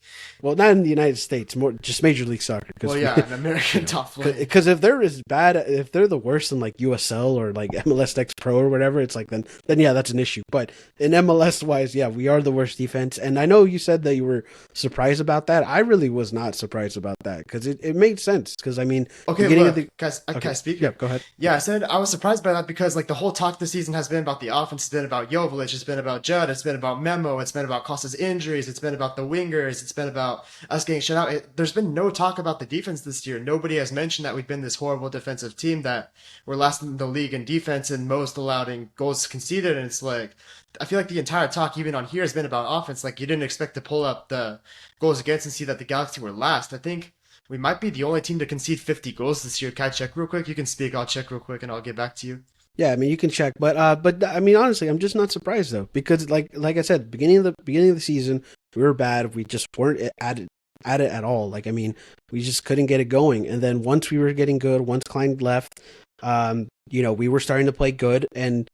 Well, not in the United States, more just Major League Soccer. Well, yeah, an American top flight. Because if they're the worst in like USL or like MLS Next Pro or whatever, it's like then yeah, that's an issue. But in MLS wise, yeah, we are the worst defense. And I know you said that you were surprised about that. I really was not surprised about that because it made sense. Because I mean, okay, beginning of look, the guys, can I okay, speak? yeah, go ahead. Yeah, I said I was surprised by that because like the whole talk this season has been about the offense. It's been about Jovic. It's been about Judd. It's been about Memo. It's been about Costa's injuries. It's been about the wingers. It's been about us getting shut out. There's been no talk about the defense this year. Nobody has mentioned that we've been this horrible defensive team, that we're last in the league in defense and most allowed in goals conceded. And it's like I feel like the entire talk, even on here, has been about offense. Like you didn't expect to pull up the goals against and see that the Galaxy were last. I think we might be the only team to concede 50 goals this year. Can I check real quick? You can speak. I'll check real quick and I'll get back to you. Yeah, I mean you can check, but I mean honestly, I'm just not surprised though because like I said, beginning of the season, we were bad. We just weren't at it at all. Like I mean, we just couldn't get it going. And then once we were getting good, once Klein left, we were starting to play good, and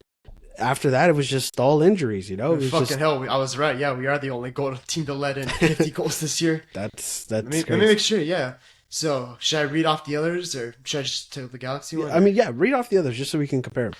after that, it was just all injuries. It was Fucking just hell, I was right. Yeah, we are the only team to let in 50 goals this year. that's Let me crazy. make sure. Yeah. So should I read off the others or should I just take the Galaxy one? I mean, yeah, read off the others just so we can compare.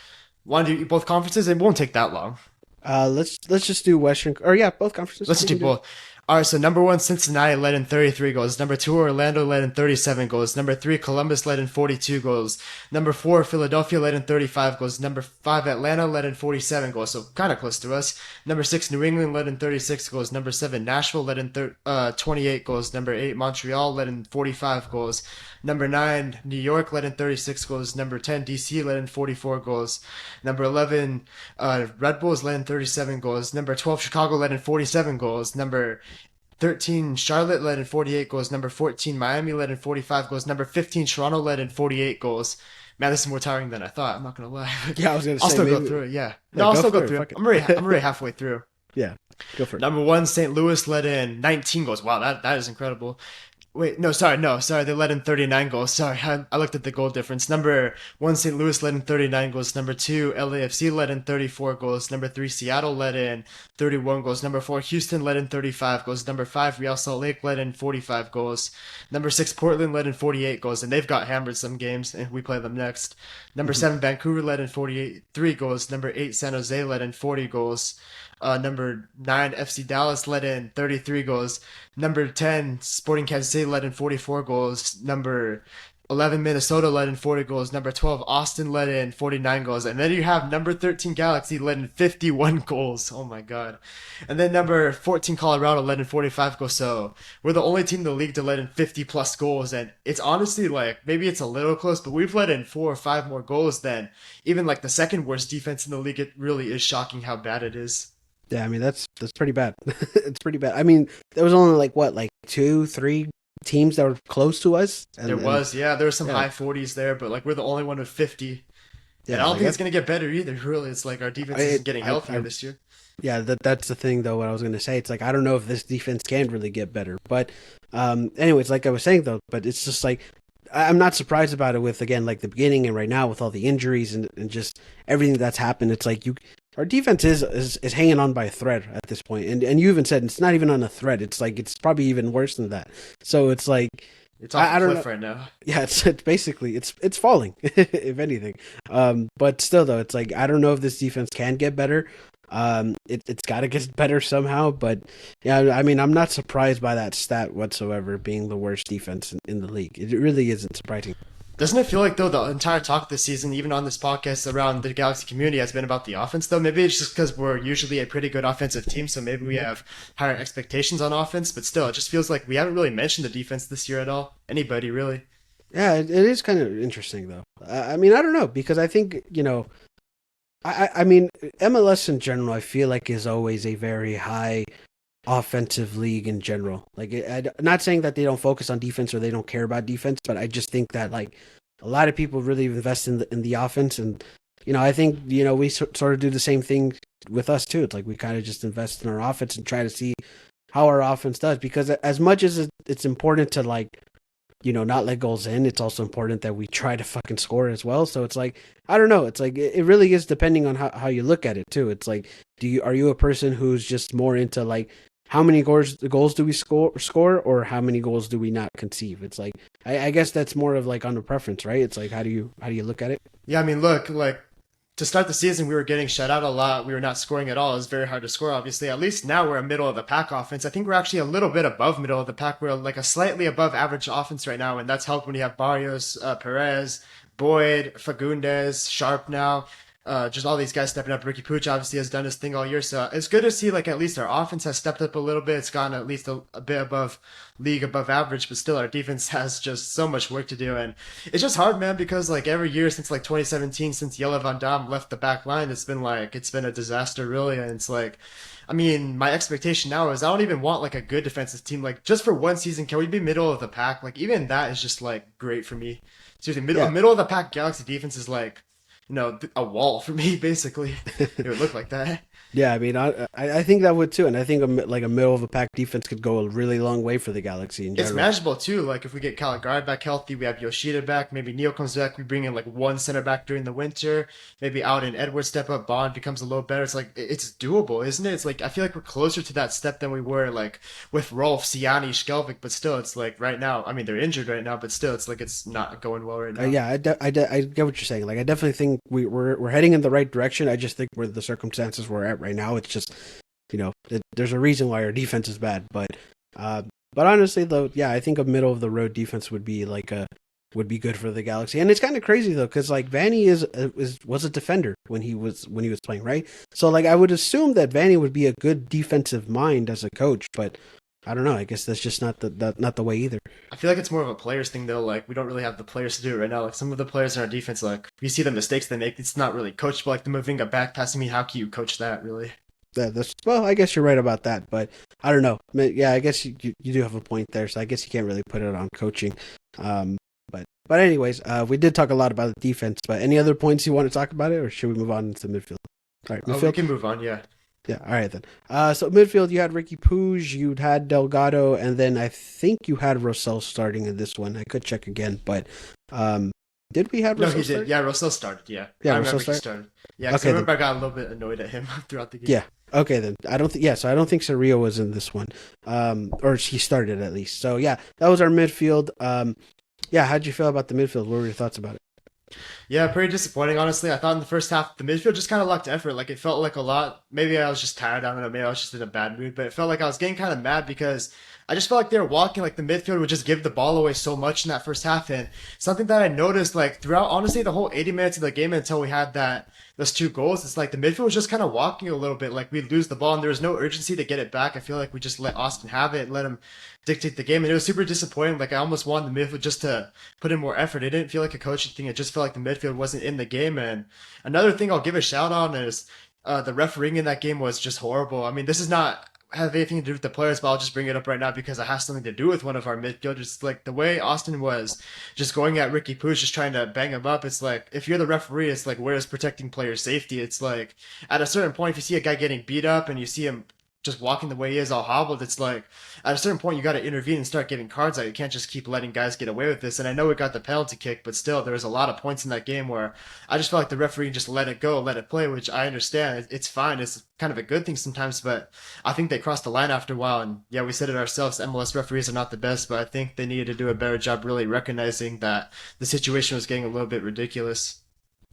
Want to do both conferences? It won't take that long. Let's just do Western, or yeah, both conferences. Let's We do can both. All right, so number one, Cincinnati led in 33 goals. Number two, Orlando led in 37 goals. Number three, Columbus led in 42 goals. Number four, Philadelphia led in 35 goals. Number five, Atlanta led in 47 goals, so kind of close to us. Number six, New England led in 36 goals. Number seven, Nashville led in 28 goals. Number eight, Montreal led in 45 goals. Number nine, New York led in 36 goals. Number 10, DC led in 44 goals. Number 11, Red Bulls led in 37 goals. Number 12, Chicago led in 47 goals. Number 13, Charlotte led in 48 goals. Number 14, Miami led in 45 goals. Number 15, Toronto led in 48 goals. Man, this is more tiring than I thought. I'm not gonna lie. Yeah, I was gonna I'll say still go maybe- through it. Yeah, Yeah, no, I'll go still for go it, through fuck it. it. I'm already halfway through. Yeah, go for it. Number one, St. Louis led in 19 goals. Wow, that is incredible. Wait, no, sorry. They led in 39 goals. Sorry, I looked at the goal difference. Number one, St. Louis led in 39 goals. Number two, LAFC led in 34 goals. Number three, Seattle led in 31 goals. Number four, Houston led in 35 goals. Number five, Real Salt Lake led in 45 goals. Number six, Portland led in 48 goals, and they've got hammered some games, and we play them next. Number seven, Vancouver led in 3 goals. Number eight, San Jose led in 40 goals. Number 9, FC Dallas led in 33 goals. Number 10, Sporting Kansas City led in 44 goals. Number 11, Minnesota led in 40 goals. Number 12, Austin led in 49 goals. And then you have number 13, Galaxy led in 51 goals. Oh my God. And then number 14, Colorado led in 45 goals. So we're the only team in the league to let in 50 plus goals. And it's honestly like, maybe it's a little close, but we've let in 4 or 5 more goals than even like the second worst defense in the league. It really is shocking how bad it is. Yeah, I mean that's pretty bad. It's pretty bad. I mean, there was only like 2, 3 teams that were close to us. There was some yeah. high 40s there, but like we're the only one with 50. Yeah, And I don't like, think it's gonna get better either. Really, it's like our defense isn't getting healthier this year. Yeah, that's the thing though. What I was gonna say, it's like I don't know if this defense can really get better. But, anyways, like I was saying though, but it's just like I'm not surprised about it with again like the beginning and right now with all the injuries and just everything that's happened. It's like our defense is hanging on by a thread at this point. And you even said it's not even on a thread. It's like it's probably even worse than that. So it's like It's off I the don't cliff know. right now. Yeah, it's basically it's falling, if anything. But still though, it's like I don't know if this defense can get better. It's got to get better somehow. But yeah, I mean, I'm not surprised by that stat whatsoever, being the worst defense in the league. It really isn't surprising. Doesn't it feel like though the entire talk this season, even on this podcast around the Galaxy community, has been about the offense though? Maybe it's just because we're usually a pretty good offensive team, so maybe we have higher expectations on offense. But still, it just feels like we haven't really mentioned the defense this year at all. Anybody really? Yeah, it is kind of interesting though. I mean, I don't know because I think I mean MLS in general, I feel like is always a very high offensive league in general. Like, not saying that they don't focus on defense or they don't care about defense, but I just think that like a lot of people really invest in the offense, and I think we sort of do the same thing with us too. It's like we kind of just invest in our offense and try to see how our offense does, because as much as it's important to like not let goals in, it's also important that we try to fucking score as well. So it's like, I don't know. It's like, it really is depending on how you look at it too. It's like, are you a person who's just more into like, how many goals do we score, or how many goals do we not conceive? It's like, I guess that's more of like on the preference, right? It's like, how do you look at it? Yeah, I mean, look, like to start the season, we were getting shut out a lot. We were not scoring at all. It was very hard to score, obviously. At least now we're a middle of the pack offense. I think we're actually a little bit above middle of the pack. We're like a slightly above average offense right now, and that's helped when you have Barrios, Perez, Boyd, Fagundes, Sharp now. Just all these guys stepping up. Ricky Puig obviously has done his thing all year, so it's good to see like at least our offense has stepped up a little bit. It's gone at least a bit above league, above average, but still our defense has just so much work to do, and it's just hard, man, because like every year since like 2017, since Jelle Van Dam left the back line, it's been a disaster really, and it's like. I mean, my expectation now is I don't even want like a good defensive team. Like just for one season, can we be middle of the pack? Like even that is just like great for me. Seriously, Yeah. middle of the pack Galaxy defense is like a wall for me, basically. It would look like that. Yeah, I mean, I think that would too, and I think like a middle of a pack defense could go a really long way for the Galaxy in It's general. manageable too. Like if we get Caligari back healthy, we have Yoshida back. Maybe Neil comes back. We bring in like one center back during the winter. Maybe out and Edwards step up. Bond becomes a little better. It's like it's doable, isn't it? It's like I feel like we're closer to that step than we were like with Rolf, Siani, Skelvik. But still, it's like right now. I mean, they're injured right now, but still, it's like it's not going well right now. Yeah, I get what you're saying. Like, I definitely think we're heading in the right direction. I just think with the circumstances we're at right now, it's just there's a reason why our defense is bad. Uh, but honestly, though, yeah, I think a middle of the road defense would be would be good for the Galaxy. And it's kind of crazy though, because like Vanny was a defender when he was playing, right? So like I would assume that Vanny would be a good defensive mind as a coach, but I don't know. I guess that's just not the way either. I feel like it's more of a players thing though. Like we don't really have the players to do it right now. Like some of the players in our defense, like we see the mistakes they make. It's not really coachable. Like the Mavinga back passing me. How can you coach that really? That's well, I guess you're right about that, but I don't know. Yeah, I guess you do have a point there. So I guess you can't really put it on coaching. But anyways, we did talk a lot about the defense. But any other points you want to talk about it, or should we move on to midfield? All right, Oh, we midfield. can move on. Yeah. Yeah, all right then. So midfield, you had Ricky Puig, you'd had Delgado, and then I think you had Rosell starting in this one. I could check again, but did we have No, Rosell he did. start? Yeah, Russell started. Yeah, Yeah, I Rosell remember he started. started. Yeah, because I Okay then. remember I got a little bit annoyed at him throughout the game. Yeah. Okay then. I don't think. Yeah. So I don't think Cerrillo was in this one. Or he started at least. So yeah, that was our midfield. Yeah. How'd you feel about the midfield? What were your thoughts about it? Yeah, pretty disappointing, honestly. I thought in the first half the midfield just kind of lacked effort. Like it felt like a lot. Maybe I was just tired. I don't know. Maybe I was just in a bad mood. But it felt like I was getting kind of mad because I just felt like they were walking. Like the midfield would just give the ball away so much in that first half. And something that I noticed, like throughout, honestly, the whole 80 minutes of the game until we had those two goals, it's like the midfield was just kind of walking a little bit. Like we'd lose the ball and there was no urgency to get it back. I feel like we just let Austin have it and let him dictate the game. And it was super disappointing. Like I almost wanted the midfield just to put in more effort. It didn't feel like a coaching thing. It just felt like the midfield wasn't in the game. And another thing I'll give a shout on is the refereeing in that game was just horrible. I mean, this is not have anything to do with the players, but I'll just bring it up right now because it has something to do with one of our midfielders. Like the way Austin was just going at Ricky Puig, just trying to bang him up. It's like if you're the referee, it's like where's protecting player safety? It's like at a certain point, if you see a guy getting beat up and you see him just walking the way he is all hobbled, it's like at a certain point you got to intervene and start giving cards out. You can't just keep letting guys get away with this. And I know we got the penalty kick, but still there was a lot of points in that game where I just felt like the referee just let it go, let it play, which I understand. It's fine. It's kind of a good thing sometimes, but I think they crossed the line after a while. And yeah, we said it ourselves. MLS referees are not the best, but I think they needed to do a better job really recognizing that the situation was getting a little bit ridiculous.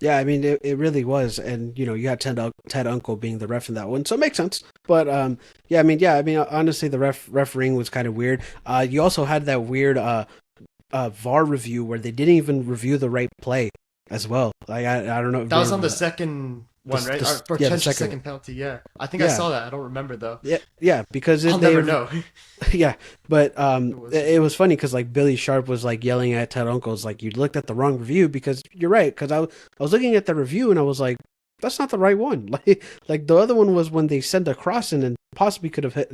Yeah, I mean it really was, and you had Ted Uncle being the ref in that one, so it makes sense. But yeah, I mean honestly, the refereeing was kind of weird. You also had that weird VAR review where they didn't even review the right play as well. Like I don't know if That you was on remember the that. second one, right? The Or yeah, the potential second one. second penalty. Yeah, I think I Yeah, saw that. I don't remember though. yeah, because I'll they never know. yeah, but It was. it was funny because like Billy Sharp was like yelling at Ted Uncles like you looked at the wrong review because you're right because I was looking at the review and I was like that's not the right one like the other one was when they sent a cross in and possibly could have hit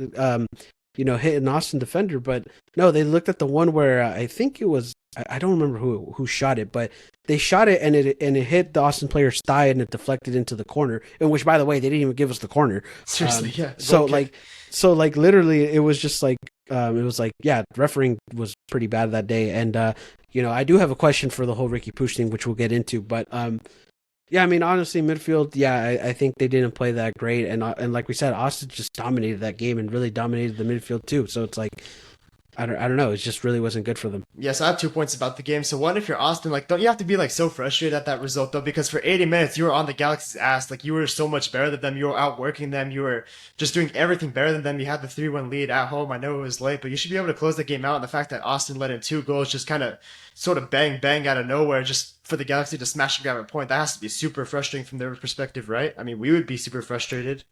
hit an Austin defender, but no, they looked at the one where I think it was I don't remember who shot it, but they shot it and it hit the Austin player's thigh and it deflected into the corner. In which, by the way, they didn't even give us the corner. Seriously, yeah. So Goal kick. like literally, it was just like it was like yeah, refereeing was pretty bad that day, and I do have a question for the whole Ricky Push thing, which we'll get into, but yeah, I mean honestly, midfield, yeah, I think they didn't play that great, and like we said, Austin just dominated that game and really dominated the midfield too. So it's like I don't know. It just really wasn't good for them. Yeah, so I have 2 points about the game. So one, if you're Austin, like, don't you have to be like so frustrated at that result though? Because for 80 minutes you were on the Galaxy's ass. Like you were so much better than them. You were outworking them. You were just doing everything better than them. You had the 3-1 lead at home. I know it was late, but you should be able to close the game out. And the fact that Austin let in 2 goals, just kind of, sort of bang bang out of nowhere, just for the Galaxy to smash and grab a point, that has to be super frustrating from their perspective, right? I mean, we would be super frustrated.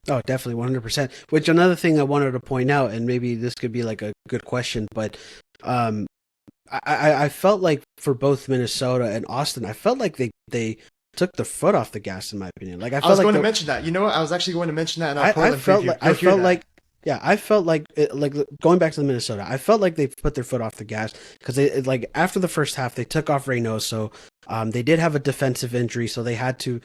Oh, definitely 100%. Which another thing I wanted to point out, and maybe this could be like a good question, but um, I felt like for both Minnesota and Austin, I felt like they took the foot off the gas in my opinion. Like I I felt was like going to mention that. You know what? I was actually going to mention that in our I Portland felt preview. like You'll hear that. yeah, I felt like like going back to the Minnesota. I felt like they put their foot off the gas because they like after the first half they took off Reynoso. They did have a defensive injury, so they had to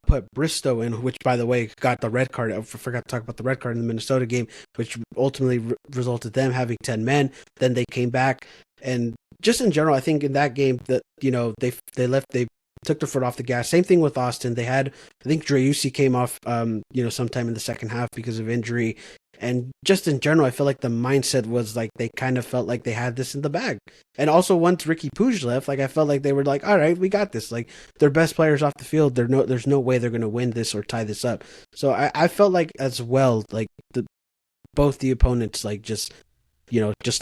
put Bristow in, which by the way got the red card. I forgot to talk about the red card in the Minnesota game, which ultimately resulted them having 10 men. Then they came back, and just in general, I think in that game that they took their foot off the gas. Same thing with Austin. They had, I think Driussi came off, sometime in the second half because of injury. And just in general, I feel like the mindset was like they kind of felt like they had this in the bag. And also once Ricky Puig left, like I felt like they were like, all right, we got this. Like their best players off the field, there's no way they're gonna win this or tie this up. So I felt like as well, like both the opponents like just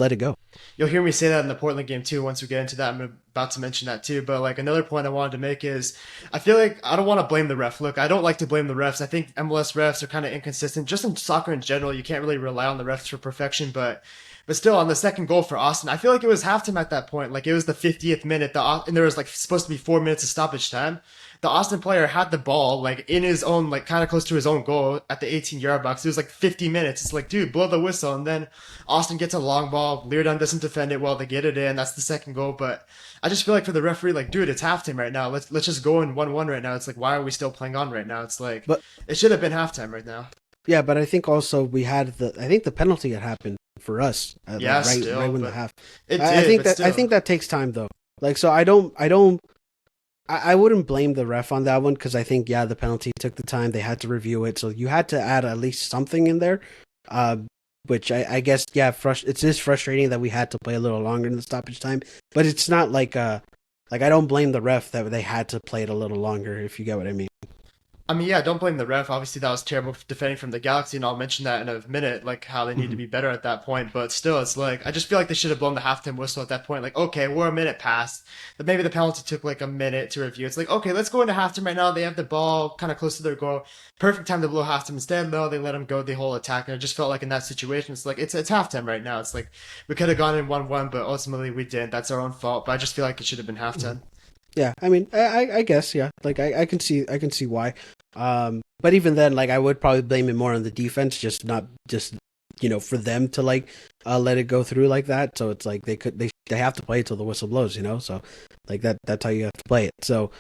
let it go. You'll hear me say that in the Portland game too. Once we get into that, I'm about to mention that too. But like another point I wanted to make is, I feel like I don't want to blame the ref. Look, I don't like to blame the refs. I think MLS refs are kind of inconsistent. Just in soccer in general, you can't really rely on the refs for perfection. But still, on the second goal for Austin, I feel like it was halftime at that point. Like it was the 50th minute, and there was like supposed to be 4 minutes of stoppage time. The Austin player had the ball like in his own, like kind of close to his own goal at the 18-yard box. It was like 50 minutes. It's like, dude, blow the whistle. And then Austin gets a long ball. Leardon doesn't defend it well. They get it in. That's the second goal. But I just feel like for the referee, like, dude, it's halftime right now. Let's just go in 1-1 right now. It's like, why are we still playing on right now? It's like But it should have been halftime right now. yeah, but I think also I think the penalty had happened for us, Yeah, like right still, when the but half. it I did, think but I still. think that takes time though. Like so, I wouldn't blame the ref on that one because I think yeah, the penalty took the time. They had to review it, so you had to add at least something in there. Uh, which I guess yeah, it is frustrating that we had to play a little longer in the stoppage time, but it's not like I don't blame the ref that they had to play it a little longer. If you get what I mean. I mean, yeah, don't blame the ref. Obviously, that was terrible defending from the Galaxy, and I'll mention that in a minute, like how they need to Mhm. be better at that point. But still, it's like I just feel like they should have blown the halftime whistle at that point. Like, okay, we're a minute past, but maybe the penalty took like a minute to review. It's like, okay, let's go into halftime right now. They have the ball kind of close to their goal. Perfect time to blow halftime. Instead, no, they let them go the whole attack, and it just felt like in that situation, it's like it's halftime right now. It's like we could have gone in 1-1, but ultimately we didn't. That's our own fault. But I just feel like it should have been halftime. Yeah, I mean, I guess yeah, like I can see why. But even then, like I would probably blame it more on the defense, just not just for them to like let it go through like that. So it's like they have to play it till the whistle blows, So like that's how you have to play it. So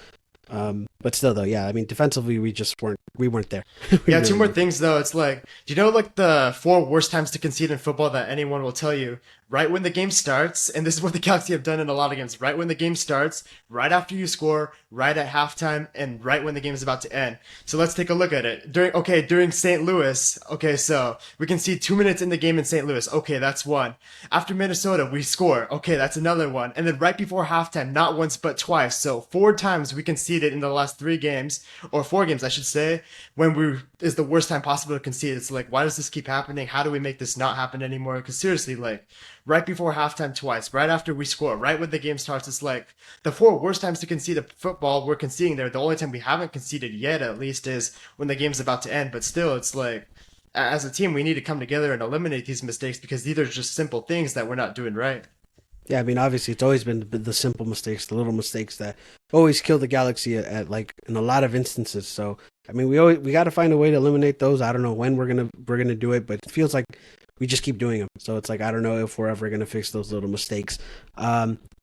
but still though, yeah, I mean defensively we weren't there. We Yeah, two really more weren't. things though. It's like, do you know like the four worst times to concede in football that anyone will tell you? Right when the game starts, and this is what the Galaxy have done in a lot of games. Right when the game starts, right after you score, right at halftime, and right when the game is about to end. So let's take a look at it. During St. Louis. Okay, so we can see 2 minutes in the game in St. Louis. Okay, that's one. After Minnesota, we score. Okay, that's another one. And then right before halftime, not once but twice. So 4 times we conceded in the last 3 games, or 4 games, I should say, when we is the worst time possible to concede. It's like, why does this keep happening? How do we make this not happen anymore? Because seriously, like right before halftime twice, right after we score, right when the game starts, it's like the four worst times to concede a football we're conceding there. The only time we haven't conceded yet, at least, is when the game's about to end. But still, it's like as a team, we need to come together and eliminate these mistakes because these are just simple things that we're not doing right. Yeah, I mean obviously it's always been the simple mistakes, the little mistakes that always kill the Galaxy at like in a lot of instances. So I mean we got to find a way to eliminate those. I don't know when we're gonna do it, but it feels like we just keep doing them. So it's like I don't know if we're ever gonna fix those little mistakes.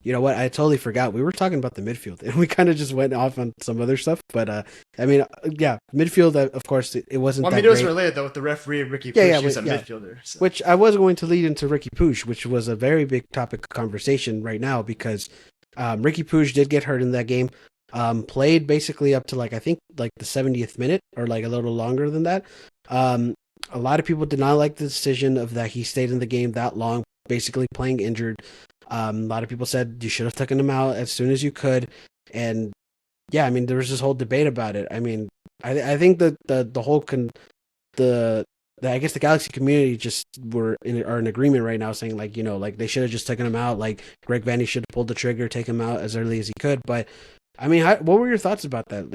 You know what? I totally forgot. We were talking about the midfield, and we kind of just went off on some other stuff. But I mean, yeah, midfield. Of course, it wasn't Well, I mean, that it was great. related though with the referee Ricky Yeah, Puig, yeah, who's a yeah. midfielder. So. Which I was going to lead into Ricky Puig, which was a very big topic of conversation right now because Ricky Puig did get hurt in that game. Played basically up to like I think like the 70th minute or like a little longer than that. Um, a lot of people did not like the decision of that he stayed in the game that long basically playing injured. A lot of people said you should have taken him out as soon as you could, and yeah, I mean there was this whole debate about it. I mean, I think that the whole the I guess the Galaxy community just are in agreement right now, saying like, like they should have just taken him out. Like Greg Vanney should have pulled the trigger, take him out as early as he could. But I mean, what were your thoughts about that?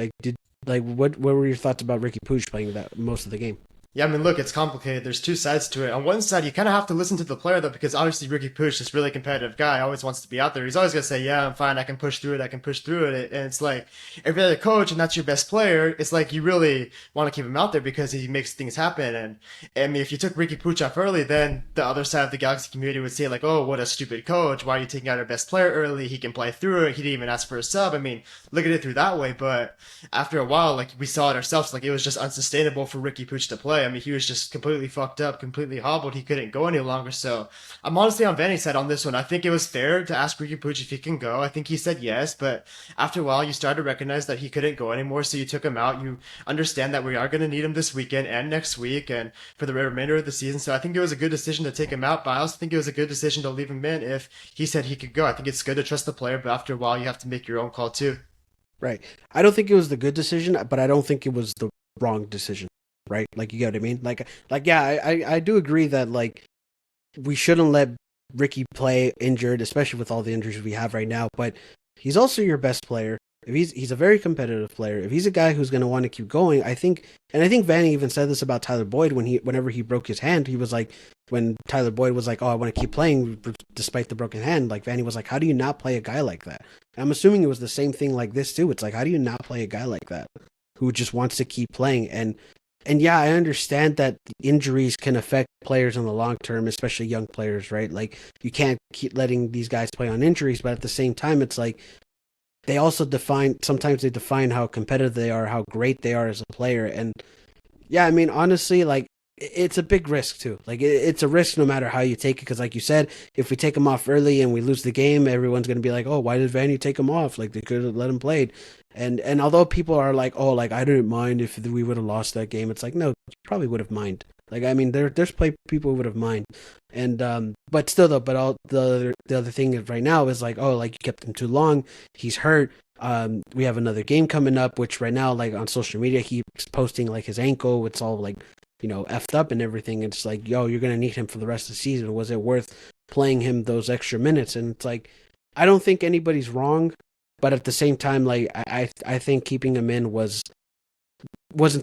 What were your thoughts about Ricky Puig playing that most of the game? Yeah, I mean, look, it's complicated. There's two sides to it. On one side, you kind of have to listen to the player, though, because obviously Ricky Puig, this really competitive guy, always wants to be out there. He's always going to say, yeah, I'm fine. I can push through it. I can push through it. And it's like, if you're the coach and that's your best player, it's like you really want to keep him out there because he makes things happen. And I mean, if you took Ricky Puig off early, then the other side of the Galaxy community would say, like, oh, what a stupid coach. Why are you taking out our best player early? He can play through it. He didn't even ask for a sub. I mean, look at it through that way. But after a while, like, we saw it ourselves. Like, it was just unsustainable for Ricky Puig to play. I mean, he was just completely fucked up, completely hobbled. He couldn't go any longer. So I'm honestly on Vanney's side on this one. I think it was fair to ask Ricky Puig if he can go. I think he said yes, but after a while, you started to recognize that he couldn't go anymore. So you took him out. You understand that we are going to need him this weekend and next week and for the remainder of the season. So I think it was a good decision to take him out, but I also think it was a good decision to leave him in if he said he could go. I think it's good to trust the player, but after a while, you have to make your own call too. Right. I don't think it was the good decision, but I don't think it was the wrong decision. Right? Like, you get what I mean? Like, yeah, I do agree that, like, we shouldn't let Ricky play injured, especially with all the injuries we have right now, but he's also your best player. If he's a very competitive player. If he's a guy who's going to want to keep going, I think Vanney even said this about Tyler Boyd whenever he broke his hand. He was like, when Tyler Boyd was like, oh, I want to keep playing despite the broken hand, like, Vanney was like, how do you not play a guy like that? And I'm assuming it was the same thing like this too. It's like, how do you not play a guy like that who just wants to keep playing? And yeah, I understand that injuries can affect players in the long term, especially young players, right? Like, you can't keep letting these guys play on injuries, but at the same time, it's like they also sometimes they define how competitive they are, how great they are as a player. And yeah, I mean, honestly, like, it's a big risk too. Like, it's a risk no matter how you take it. Because like you said, if we take him off early and we lose the game, everyone's going to be like, oh, why did Vanney take him off? Like, they could have let him play. And although people are like, oh, like, I didn't mind if we would have lost that game, it's like, no, you probably would have mind. Like, I mean, there's people who would have mind. And but still though, but all the other thing is right now is like, oh, like, you kept him too long, he's hurt. We have another game coming up, which right now, like, on social media, he's posting like his ankle, it's all like, effed up and everything. It's like, yo, you're gonna need him for the rest of the season. Was it worth playing him those extra minutes? And it's like, I don't think anybody's wrong, but at the same time, like, I think keeping him in wasn't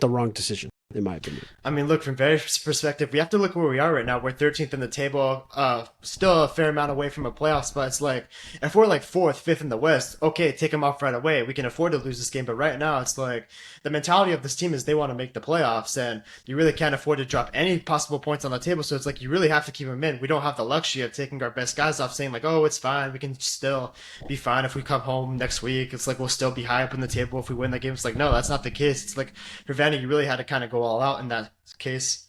the wrong decision, in my opinion. I mean, look, from Vanney's perspective, we have to look where we are right now. We're 13th in the table, still a fair amount away from a playoff spot. It's like, if we're like 4th, 5th in the West, okay, take them off right away. We can afford to lose this game. But right now, it's like, the mentality of this team is they want to make the playoffs, and you really can't afford to drop any possible points on the table. So it's like, you really have to keep them in. We don't have the luxury of taking our best guys off, saying like, oh, it's fine. We can still be fine if we come home next week. It's like, we'll still be high up in the table if we win the game. It's like, no, that's not the case. It's like, for Vanney, you really had to kind of go all out in that case.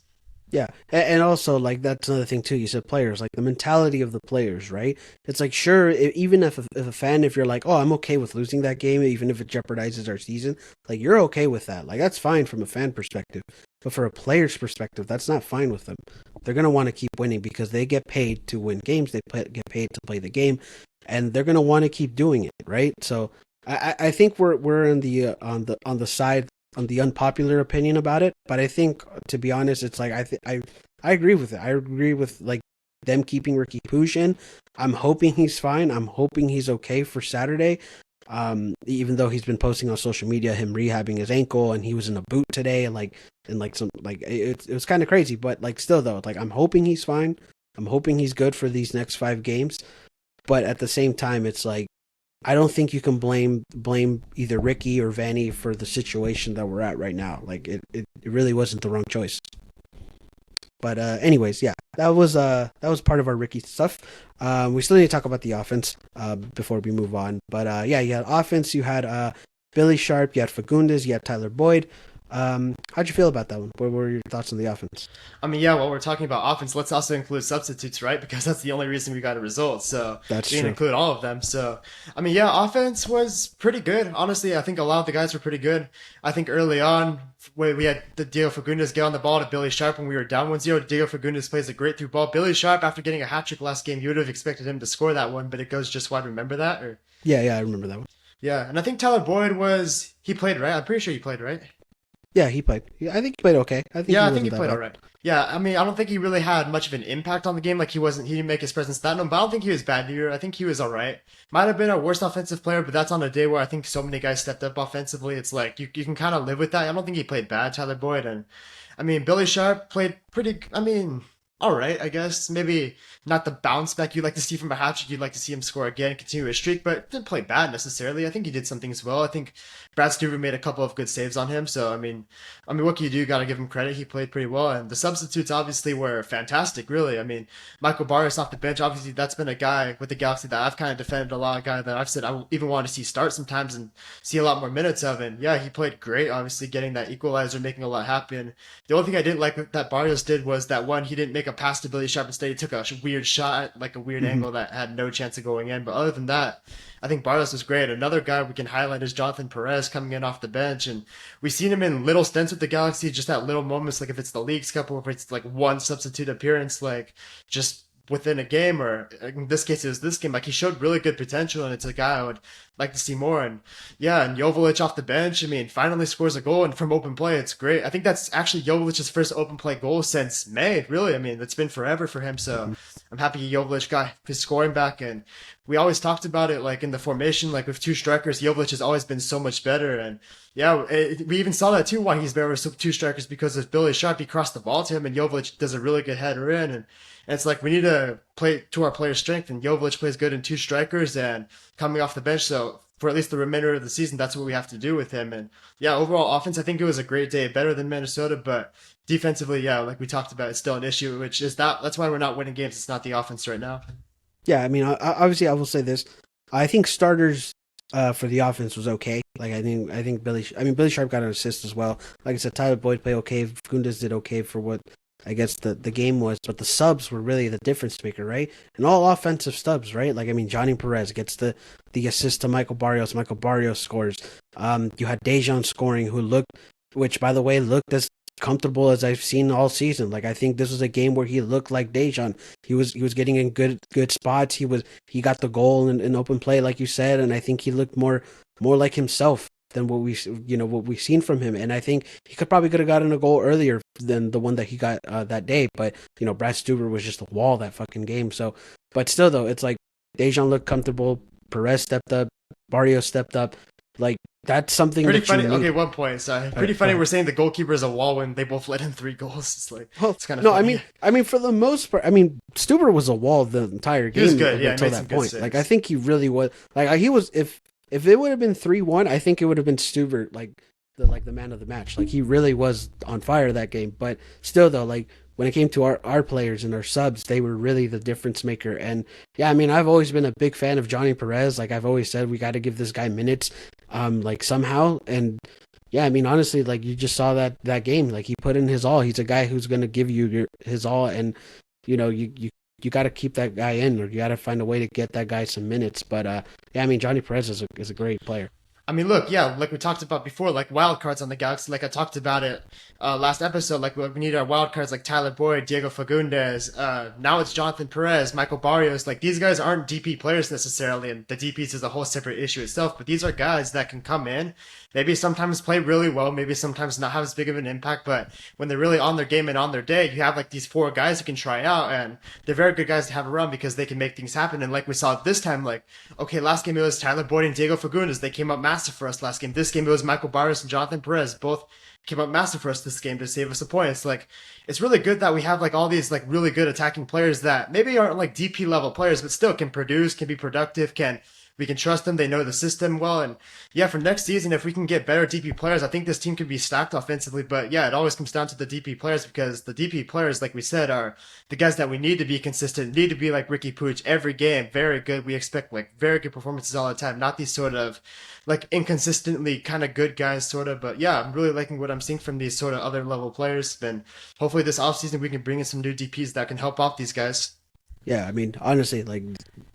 Yeah, and also, like, that's another thing too. You said players, like the mentality of the players, right? It's like, sure, even if a fan, if you're like, oh, I'm okay with losing that game, even if it jeopardizes our season, like, you're okay with that. Like, that's fine from a fan perspective. But for a player's perspective, that's not fine with them. They're gonna want to keep winning because they get paid to win games. Get paid to play the game, and they're gonna want to keep doing it, right? So I think we're in the on the side, on the unpopular opinion about it, but I think, to be honest, it's like, I agree with it. I agree with, like, them keeping Ricky Puig in. I'm hoping he's fine. I'm hoping he's okay for Saturday. Even though he's been posting on social media him rehabbing his ankle, and he was in a boot today, and some, like, it was kind of crazy, but, like, still though, like, I'm hoping he's fine. I'm hoping he's good for these next 5 games. But at the same time, it's like, I don't think you can blame either Ricky or Vanney for the situation that we're at right now. Like, it really wasn't the wrong choice. But anyways, yeah, that was part of our Ricky stuff. We still need to talk about the offense before we move on. But yeah, you had offense. You had Billy Sharp. You had Fagundes. You had Tyler Boyd. How'd you feel about that one? What were your thoughts on the offense? I mean, yeah, while we're talking about offense, let's also include substitutes, right? Because that's the only reason we got a result. So That's we didn't true. include all of them. So, I mean, yeah, offense was pretty good. Honestly, I think a lot of the guys were pretty good. I think early on, when we had the Diego Fagundes get on the ball to Billy Sharp when we were down 1-0, Diego Fagundes plays a great through ball. Billy Sharp, after getting a hat trick last game, you would have expected him to score that one, but it goes just wide. Remember that? Or Yeah, yeah, I remember that one. yeah, and I think Tyler Boyd he played, right? I'm pretty sure he played, right? Yeah, he played. Yeah, I think he played okay. I think Yeah, he I think he wasn't that played all bad. right. Yeah, I mean, I don't think he really had much of an impact on the game. Like he didn't make his presence that known, but I don't think he was bad either. I think he was all right. Might have been our worst offensive player, but that's on a day where I think so many guys stepped up offensively. It's like you can kind of live with that. I don't think he played bad, Tyler Boyd, and I mean Billy Sharp played pretty. I mean, all right, I guess maybe not the bounce back you'd like to see from a hat trick. You'd like to see him score again, continue his streak, but didn't play bad necessarily. I think he did some things well. I think Brad Stuver made a couple of good saves on him. So I mean, what can you do? Got to give him credit. He played pretty well, and the substitutes obviously were fantastic. Really, I mean, Michael Barrios off the bench. Obviously, that's been a guy with the Galaxy that I've kind of defended a lot. A guy that I've said I even want to see start sometimes and see a lot more minutes of. And yeah, he played great. Obviously, getting that equalizer, making a lot happen. The only thing I didn't like that Barrios did was that one he didn't make a pass to Billy Sharp. Instead, he took a weird shot, like a weird Hmm. angle that had no chance of going in. But other than that, I think Barrios was great. Another guy we can highlight is Jonathan Perez coming in off the bench, and we've seen him in little stints with the Galaxy, just at little moments, like if it's the Leagues Cup or if it's like one substitute appearance, like just within a game, or in this case it was this game. Like he showed really good potential, and it's a guy I would like to see more. And yeah, and Joveljic off the bench, I mean, finally scores a goal and from open play. It's great. I think that's actually Joveljic's first open play goal since May. Really, I mean, it's been forever for him. So I'm happy Joveljic got his scoring back. And we always talked about it, like in the formation, like with two strikers, Joveljic has always been so much better. And yeah, we even saw that too. Why he's better with two strikers, because of Billy Sharp. He crossed the ball to him, and Joveljic does a really good header in. And it's like we need to play to our players' strength, and Joveljic plays good in two strikers and coming off the bench. So for at least the remainder of the season, that's what we have to do with him. And yeah, overall offense, I think it was a great day, better than Minnesota, but defensively, yeah, like we talked about, it's still an issue, which is that's why we're not winning games. It's not the offense right now. Yeah, I mean, obviously, I will say this. I think starters for the offense was okay. Like, I think Billy Sharp got an assist as well. Like I said, Tyler Boyd played okay. Fagundes did okay for what I guess the game was, but the subs were really the difference maker, right? And all offensive subs, right? Like, I mean, Johnny Perez gets the assist to Michael Barrios. Michael Barrios scores. You had Dejan scoring, which by the way looked as comfortable as I've seen all season. Like, I think this was a game where he looked like Dejan. He was getting in good spots. He got the goal in open play, like you said, and I think he looked more like himself than what we've seen from him. And I think he could have gotten a goal earlier than the one that he got that day. But Brad Stuber was just a wall that fucking game. So, but still though, it's like Dejan looked comfortable. Perez stepped up. Barrio stepped up. Like, that's something Pretty that you funny. need. Okay, one point. Sorry. Pretty Go funny. ahead. We're saying the goalkeeper is a wall when they both let in 3 goals. It's like Well, it's kind of no, I funny. mean, for the most part, I mean, Stuber was a wall the entire He was game good. Yeah, he until made some that good point. Like, I saves. think he really was. Like, he was. If it would have been 3-1, I think it would have been Stuber, like the man of the match. Like, he really was on fire that game. But still, though, like when it came to our players and our subs, they were really the difference maker. And yeah, I mean, I've always been a big fan of Johnny Perez. Like, I've always said we got to give this guy minutes, like somehow. And yeah, I mean, honestly, like you just saw that game. Like, he put in his all. He's a guy who's gonna give you his all, and you got to keep that guy in, or you got to find a way to get that guy some minutes. But yeah, I mean, Johnny Perez is a great player. I mean, look, yeah, like we talked about before, like wild cards on the Galaxy. Like I talked about it last episode. Like we need our wild cards, like Tyler Boyd, Diego Fagundes. Now it's Jonathan Perez, Michael Barrios. Like these guys aren't DP players necessarily, and the DPS is a whole separate issue itself. But these are guys that can come in, maybe sometimes play really well, maybe sometimes not have as big of an impact. But when they're really on their game and on their day, you have like these 4 guys who can try out, and they're very good guys to have around because they can make things happen. And like we saw this time, like okay, last game it was Tyler Boyd and Diego Fagundes. They came up massive for us last game. This game it was Michael Barrios and Jonathan Perez. Both came up massive for us this game to save us a point. It's like it's really good that we have like all these like really good attacking players that maybe aren't like DP level players, but still can produce, can be productive, can We can trust them. They know the system well. And yeah, for next season, if we can get better DP players, I think this team could be stacked offensively. But yeah, it always comes down to the DP players because the DP players, like we said, are the guys that we need to be consistent, need to be like Ricky Pooch every game. Very good. We expect like very good performances all the time, not these sort of like inconsistently kind of good guys, sort of. But yeah, I'm really liking what I'm seeing from these sort of other level players. And hopefully this offseason we can bring in some new DPs that can help out these guys. Yeah, I mean, honestly, like,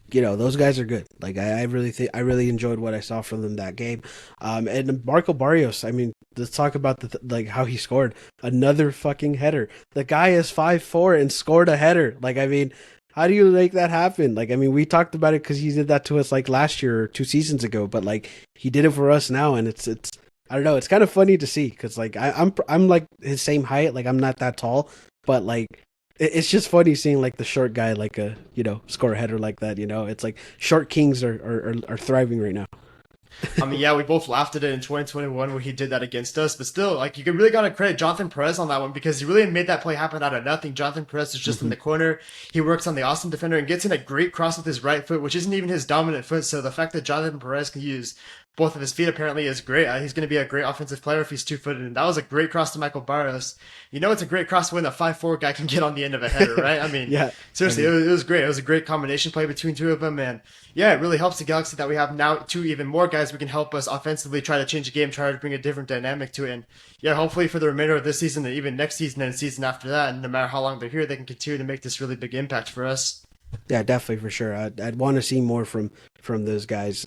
those guys are good. Like, I really think I really enjoyed what I saw from them that game. And Marco Barrios, I mean, let's talk about like how he scored another fucking header. The guy is 5'4" and scored a header. Like, I mean, how do you make that happen? Like, I mean, we talked about it because he did that to us like last year or 2 seasons ago, but like he did it for us now, and it's I don't know, it's kind of funny to see because like I'm like his same height, like I'm not that tall, but like it's just funny seeing like the short guy like score a header like that. It's like short kings are thriving right now. I mean, yeah, we both laughed at it in 2021 when he did that against us, but still, like, you really gotta credit Jonathan Perez on that one because he really made that play happen out of nothing. Jonathan Perez is just in the corner. He works on the Austin defender and gets in a great cross with his right foot, which isn't even his dominant foot. So the fact that Jonathan Perez can use both of his feet apparently is great. He's going to be a great offensive player if he's 2-footed. And that was a great cross to Michael Barrios. It's a great cross when a 5'4" guy can get on the end of a header, right? I mean, Yeah, seriously, I mean, it was great. It was a great combination play between two of them. And yeah, it really helps the Galaxy that we have now two even more guys who can help us offensively try to change the game, try to bring a different dynamic to it. And yeah, hopefully for the remainder of this season and even next season and the season after that, and no matter how long they're here, they can continue to make this really big impact for us. yeah, definitely for sure. I'd want to see more from those guys,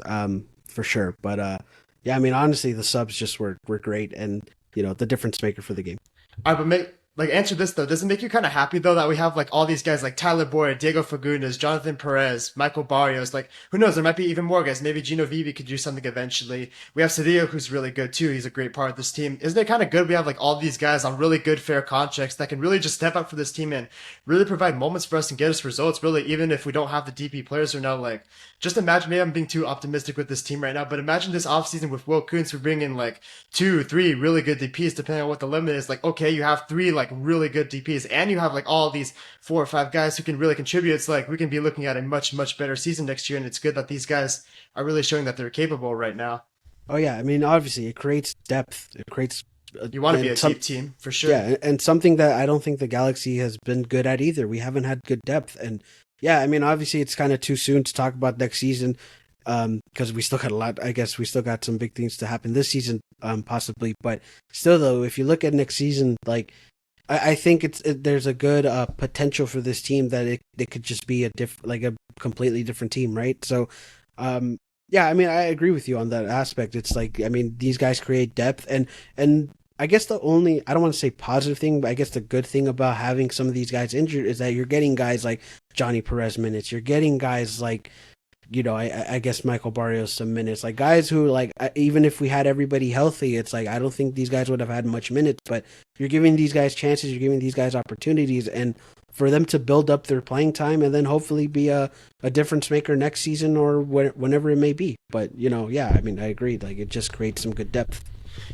for sure. But yeah, I mean, honestly, the subs just were great, and the difference maker for the game. All right, but answer this though. Does it make you kind of happy though that we have like all these guys like Tyler Boyd, Diego Fagundes, Jonathan Perez, Michael Barrios? Like, who knows? There might be even more guys. Maybe Gino Vivi could do something eventually. We have Cedillo, who's really good too. He's a great part of this team. Isn't it kind of good? We have like all these guys on really good, fair contracts that can really just step up for this team and really provide moments for us and get us results. Really, even if we don't have the DP players or no, like, just imagine. Maybe I'm being too optimistic with this team right now, but imagine this offseason with Will Kuntz. We bring in like 2, 3 really good DPs, depending on what the limit is. Like, okay, you have 3 like really good DPs, and you have like all these 4 or 5 guys who can really contribute. It's like we can be looking at a much, much better season next year, and it's good that these guys are really showing that they're capable right now. Oh yeah, I mean, obviously, it creates depth. It creates You want to be a and some deep team for sure. yeah, and something that I don't think the Galaxy has been good at either. We haven't had good depth, and yeah, I mean, obviously, it's kind of too soon to talk about next season, because we still got a lot. I guess we still got some big things to happen this season, possibly. But still, though, if you look at next season, like I think there's a good potential for this team that it could just be a completely different team, right? So, yeah, I mean, I agree with you on that aspect. It's like, I mean, these guys create depth, and I guess I don't want to say positive thing, but I guess the good thing about having some of these guys injured is that you're getting guys like Johnny Perez minutes. You're getting guys like, I guess Michael Barrios some minutes. Like guys who, like, even if we had everybody healthy, it's like I don't think these guys would have had much minutes. But you're giving these guys chances. You're giving these guys opportunities, and for them to build up their playing time and then hopefully be a difference maker next season or whenever it may be. But yeah, I mean, I agree. Like it just creates some good depth.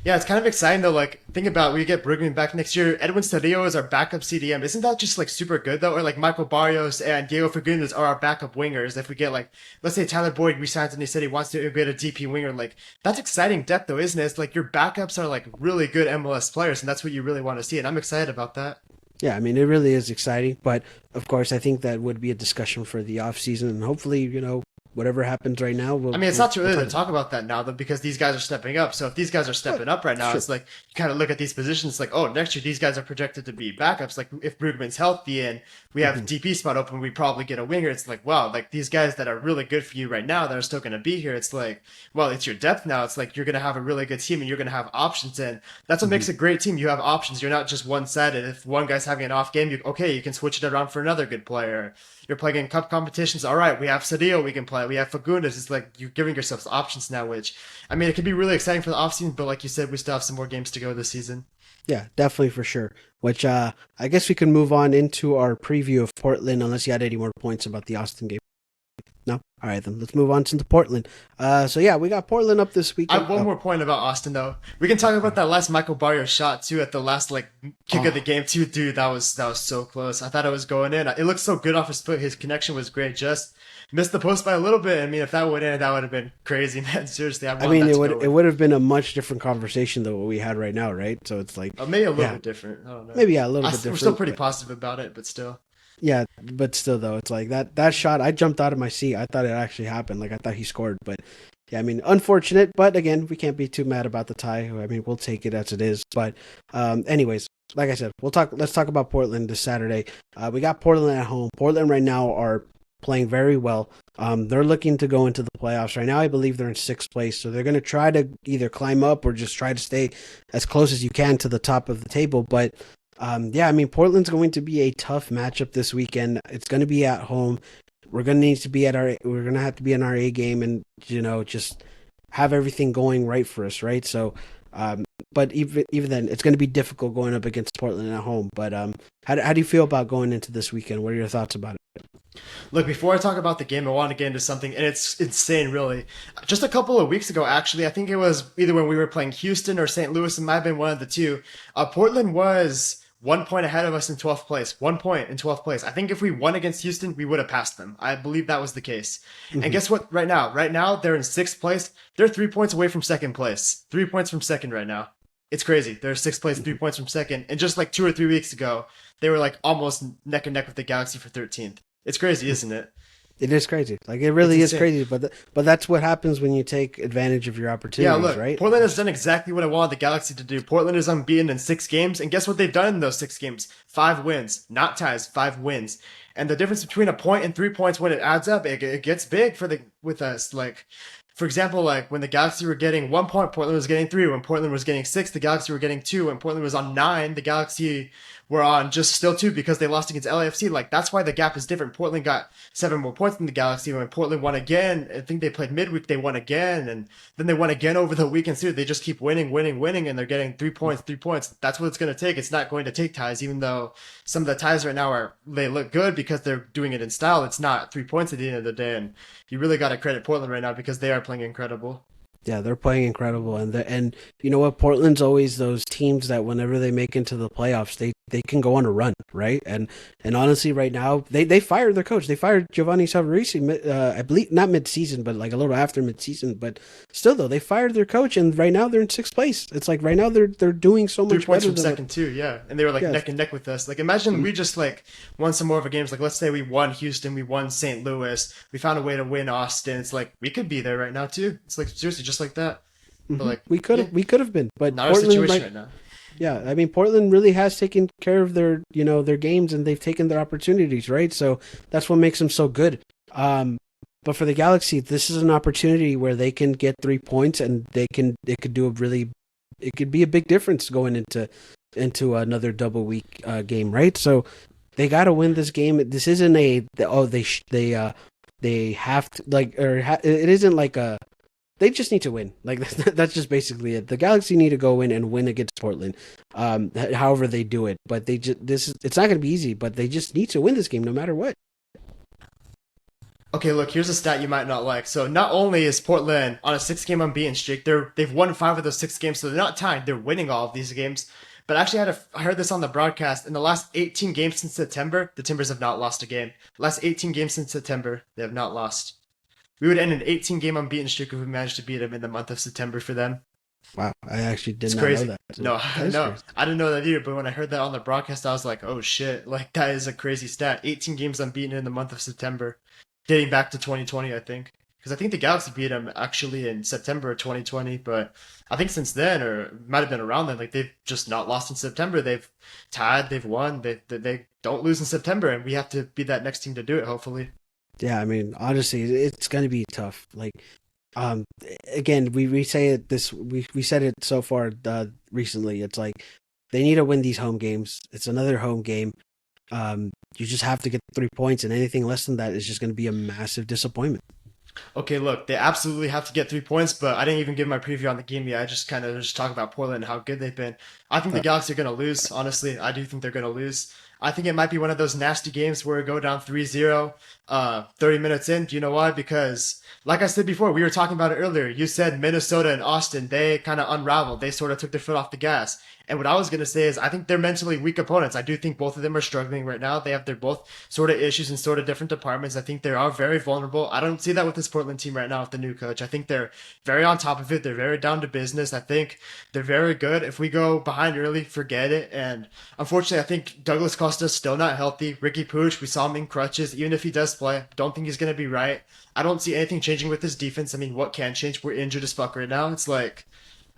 Yeah, it's kind of exciting though. Like, think about we get Brugman back next year. Edwin Cedillo is our backup CDM. Isn't that just like super good though? Or like Michael Barrios and Diego Fagundes are our backup wingers. If we get like, let's say Tyler Boyd resigns and he said he wants to get a DP winger, like that's exciting depth though, isn't it? It's like your backups are like really good MLS players, and that's what you really want to see. And I'm excited about that. Yeah, I mean, it really is exciting. But of course, I think that would be a discussion for the off season, and hopefully, whatever happens right now. I mean, it's not too early to talk about that now, though, because these guys are stepping up. So if these guys are stepping up right now, Sure. it's like you kind of look at these positions, like, oh, next year these guys are projected to be backups. Like if Brugman's healthy and we have DP spot open, we probably get a winger. It's like, wow, like these guys that are really good for you right now that are still going to be here. It's like, well, it's your depth now. It's like you're going to have a really good team and you're going to have options, and that's what makes a great team. You have options. You're not just one-sided. If one guy's having an off game, you can switch it around for another good player. You're playing in cup competitions. All right, we have Cedillo we can play. We have Fagundes. It's like you're giving yourselves options now, which, I mean, it could be really exciting for the offseason, but like you said, we still have some more games to go this season. Yeah, definitely for sure. Which I guess we can move on into our preview of Portland, unless you had any more points about the Austin game. No. All right, then let's move on to Portland. So yeah, we got Portland up this I weekend. have one more point about Austin though. We can talk about that last Michael Barrios shot too at the last like kick of the Oh, game too, dude. That was so close. I thought it was going in. It looked so good off his foot. His connection was great. Just missed the post by a little bit. I mean, if that would in, that would have been crazy, man. Seriously, I I want mean, that to go it in. would have been a much different conversation than what we had right now, right? So it's like, Maybe a little yeah, bit different. I don't know. maybe yeah, a little bit We're still different, pretty but positive about it, but still. yeah, but still though, it's like that shot. I jumped out of my seat. I thought it actually happened. Like I thought he scored, but yeah, I mean, unfortunate. But again, we can't be too mad about the tie. I mean, we'll take it as it is. But anyways, like I said, we'll talk. Let's talk about Portland this Saturday. We got Portland at home. Portland right now are playing very well. They're looking to go into the playoffs right now. I believe they're in sixth place, so they're going to try to either climb up or just try to stay as close as you can to the top of the table. But yeah, I mean, Portland's going to be a tough matchup this weekend. It's going to be at home. We're going to need to be at our. We're going to have to be in our A game, and just have everything going right for us, right? So, but even then, it's going to be difficult going up against Portland at home. But how do you feel about going into this weekend? What are your thoughts about it? Look, before I talk about the game, I want to get into something, and it's insane, really. Just a couple of weeks ago, actually, I think it was either when we were playing Houston or St. Louis, it might have been one of the two. Portland was 1 point ahead of us in 12th place. 1 point in 12th place. I think if we won against Houston, we would have passed them. I believe that was the case. And Mm-hmm. guess what? Right now, they're in sixth place. They're 3 points away from second place. 3 points from second right now. It's crazy. They're sixth place, 3 points from second. And just like 2 or 3 weeks ago, they were like almost neck and neck with the Galaxy for 13th. It's crazy, isn't it? It is crazy. Like it It's really is insane. crazy. But that's what happens when you take advantage of your Yeah, opportunities, look, right? Portland has done exactly what I wanted the Galaxy to do. Portland is unbeaten in 6 games, and guess what they've done in those 6 games? 5 wins, not ties, 5 wins. And the difference between a point and 3 points when it adds up, it gets big for the with us. Like, for example, like when the Galaxy were getting 1 point, Portland was getting three. When Portland was getting six, the Galaxy were getting two. When Portland was on nine, the Galaxy were on just still two because they lost against LAFC. Like that's why the gap is different. Portland got 7 more points than the Galaxy. When Portland won again, I think they played midweek, they won again, and then they won again over the weekend too. They just keep winning, winning, winning, and they're getting 3 points, 3 points. That's what it's going to take. It's not going to take ties, even though some of the ties right now they look good because they're doing it in style. It's not 3 points at the end of the day, and you really got to credit Portland right now because they are playing incredible. Yeah, they're playing incredible, and you know what? Portland's always those teams that whenever they make into the playoffs, they can go on a run, right? And honestly, right now they fired their coach. They fired Giovanni Savarese, I believe not mid season, but like a little after mid season. But still, though, they fired their coach, and right now they're in sixth place. It's like right now they're doing so 3 points much better from than what. second too, yeah, and they were like Yeah, neck and neck with us. Like imagine we just like won some more of a games. Like let's say we won Houston, we won St. Louis, we found a way to win Austin. It's like we could be there right now too. It's like seriously just like that. But like yeah, we could have been, but not our Portland situation right. right now. Yeah, I mean Portland really has taken care of their their games and they've taken their opportunities, right? So that's what makes them so good. But for the Galaxy, this is an opportunity where they can get 3 points and it could do a really it could be a big difference going into another double week game, right? So they got to win this game. This isn't they have to it isn't like a they just need to win. Like that's just basically it. The Galaxy need to go in and win against Portland, however they do it. But it's not going to be easy. But they just need to win this game no matter what. Okay, look, here's a stat you might not like. So not only is Portland on a 6 game unbeaten streak, they've won 5 of those 6 games, so they're not tied. They're winning all of these games. But actually, I heard this on the broadcast. In the last 18 games since September, the Timbers have not lost a game. Last 18 games since September, they have not lost. We would end an 18-game unbeaten streak if we managed to beat them in the month of September for them. Wow, I actually did It's not know crazy. that. So No, that is no, crazy. I didn't know that either. But when I heard that on the broadcast, I was like, "Oh shit!" Like that is a crazy stat. 18 games unbeaten in the month of September, dating back to 2020, I think. Because I think the Galaxy beat them actually in September of 2020, but I think since then, or it might have been around then, like they've just not lost in September. They've tied, they've won. They don't lose in September, and we have to be that next team to do it. Hopefully. Yeah, I mean, honestly, it's going to be tough. Like, um, again, we say it this we said it so far recently. It's like they need to win these home games. It's another home game. You just have to get 3 points, and anything less than that is just going to be a massive disappointment. Okay, look, they absolutely have to get 3 points, but I didn't even give my preview on the game yet. I just kind of just talk about Portland and how good they've been. I think the Uh, Galaxy are going to lose, honestly. I do think they're going to lose. I think it might be one of those nasty games where we go down 3-0, 30 minutes in. Do you know why? Because, like I said before, we were talking about it earlier. You said Minnesota and Austin, they kind of unraveled. They sort of took their foot off the gas. And what I was going to say is I think they're mentally weak opponents. I do think both of them are struggling right now. They have their both sort of issues in sort of different departments. I think they are very vulnerable. I don't see that with this Portland team right now with the new coach. I think they're very on top of it. They're very down to business. I think they're very good. If we go behind early, forget it. And unfortunately, I think Douglas Costa's still not healthy. Ricky Pooch, we saw him in crutches. Even if he does play, don't think he's going to be right. I don't see anything changing with his defense. I mean, what can change? We're injured as fuck right now. It's like,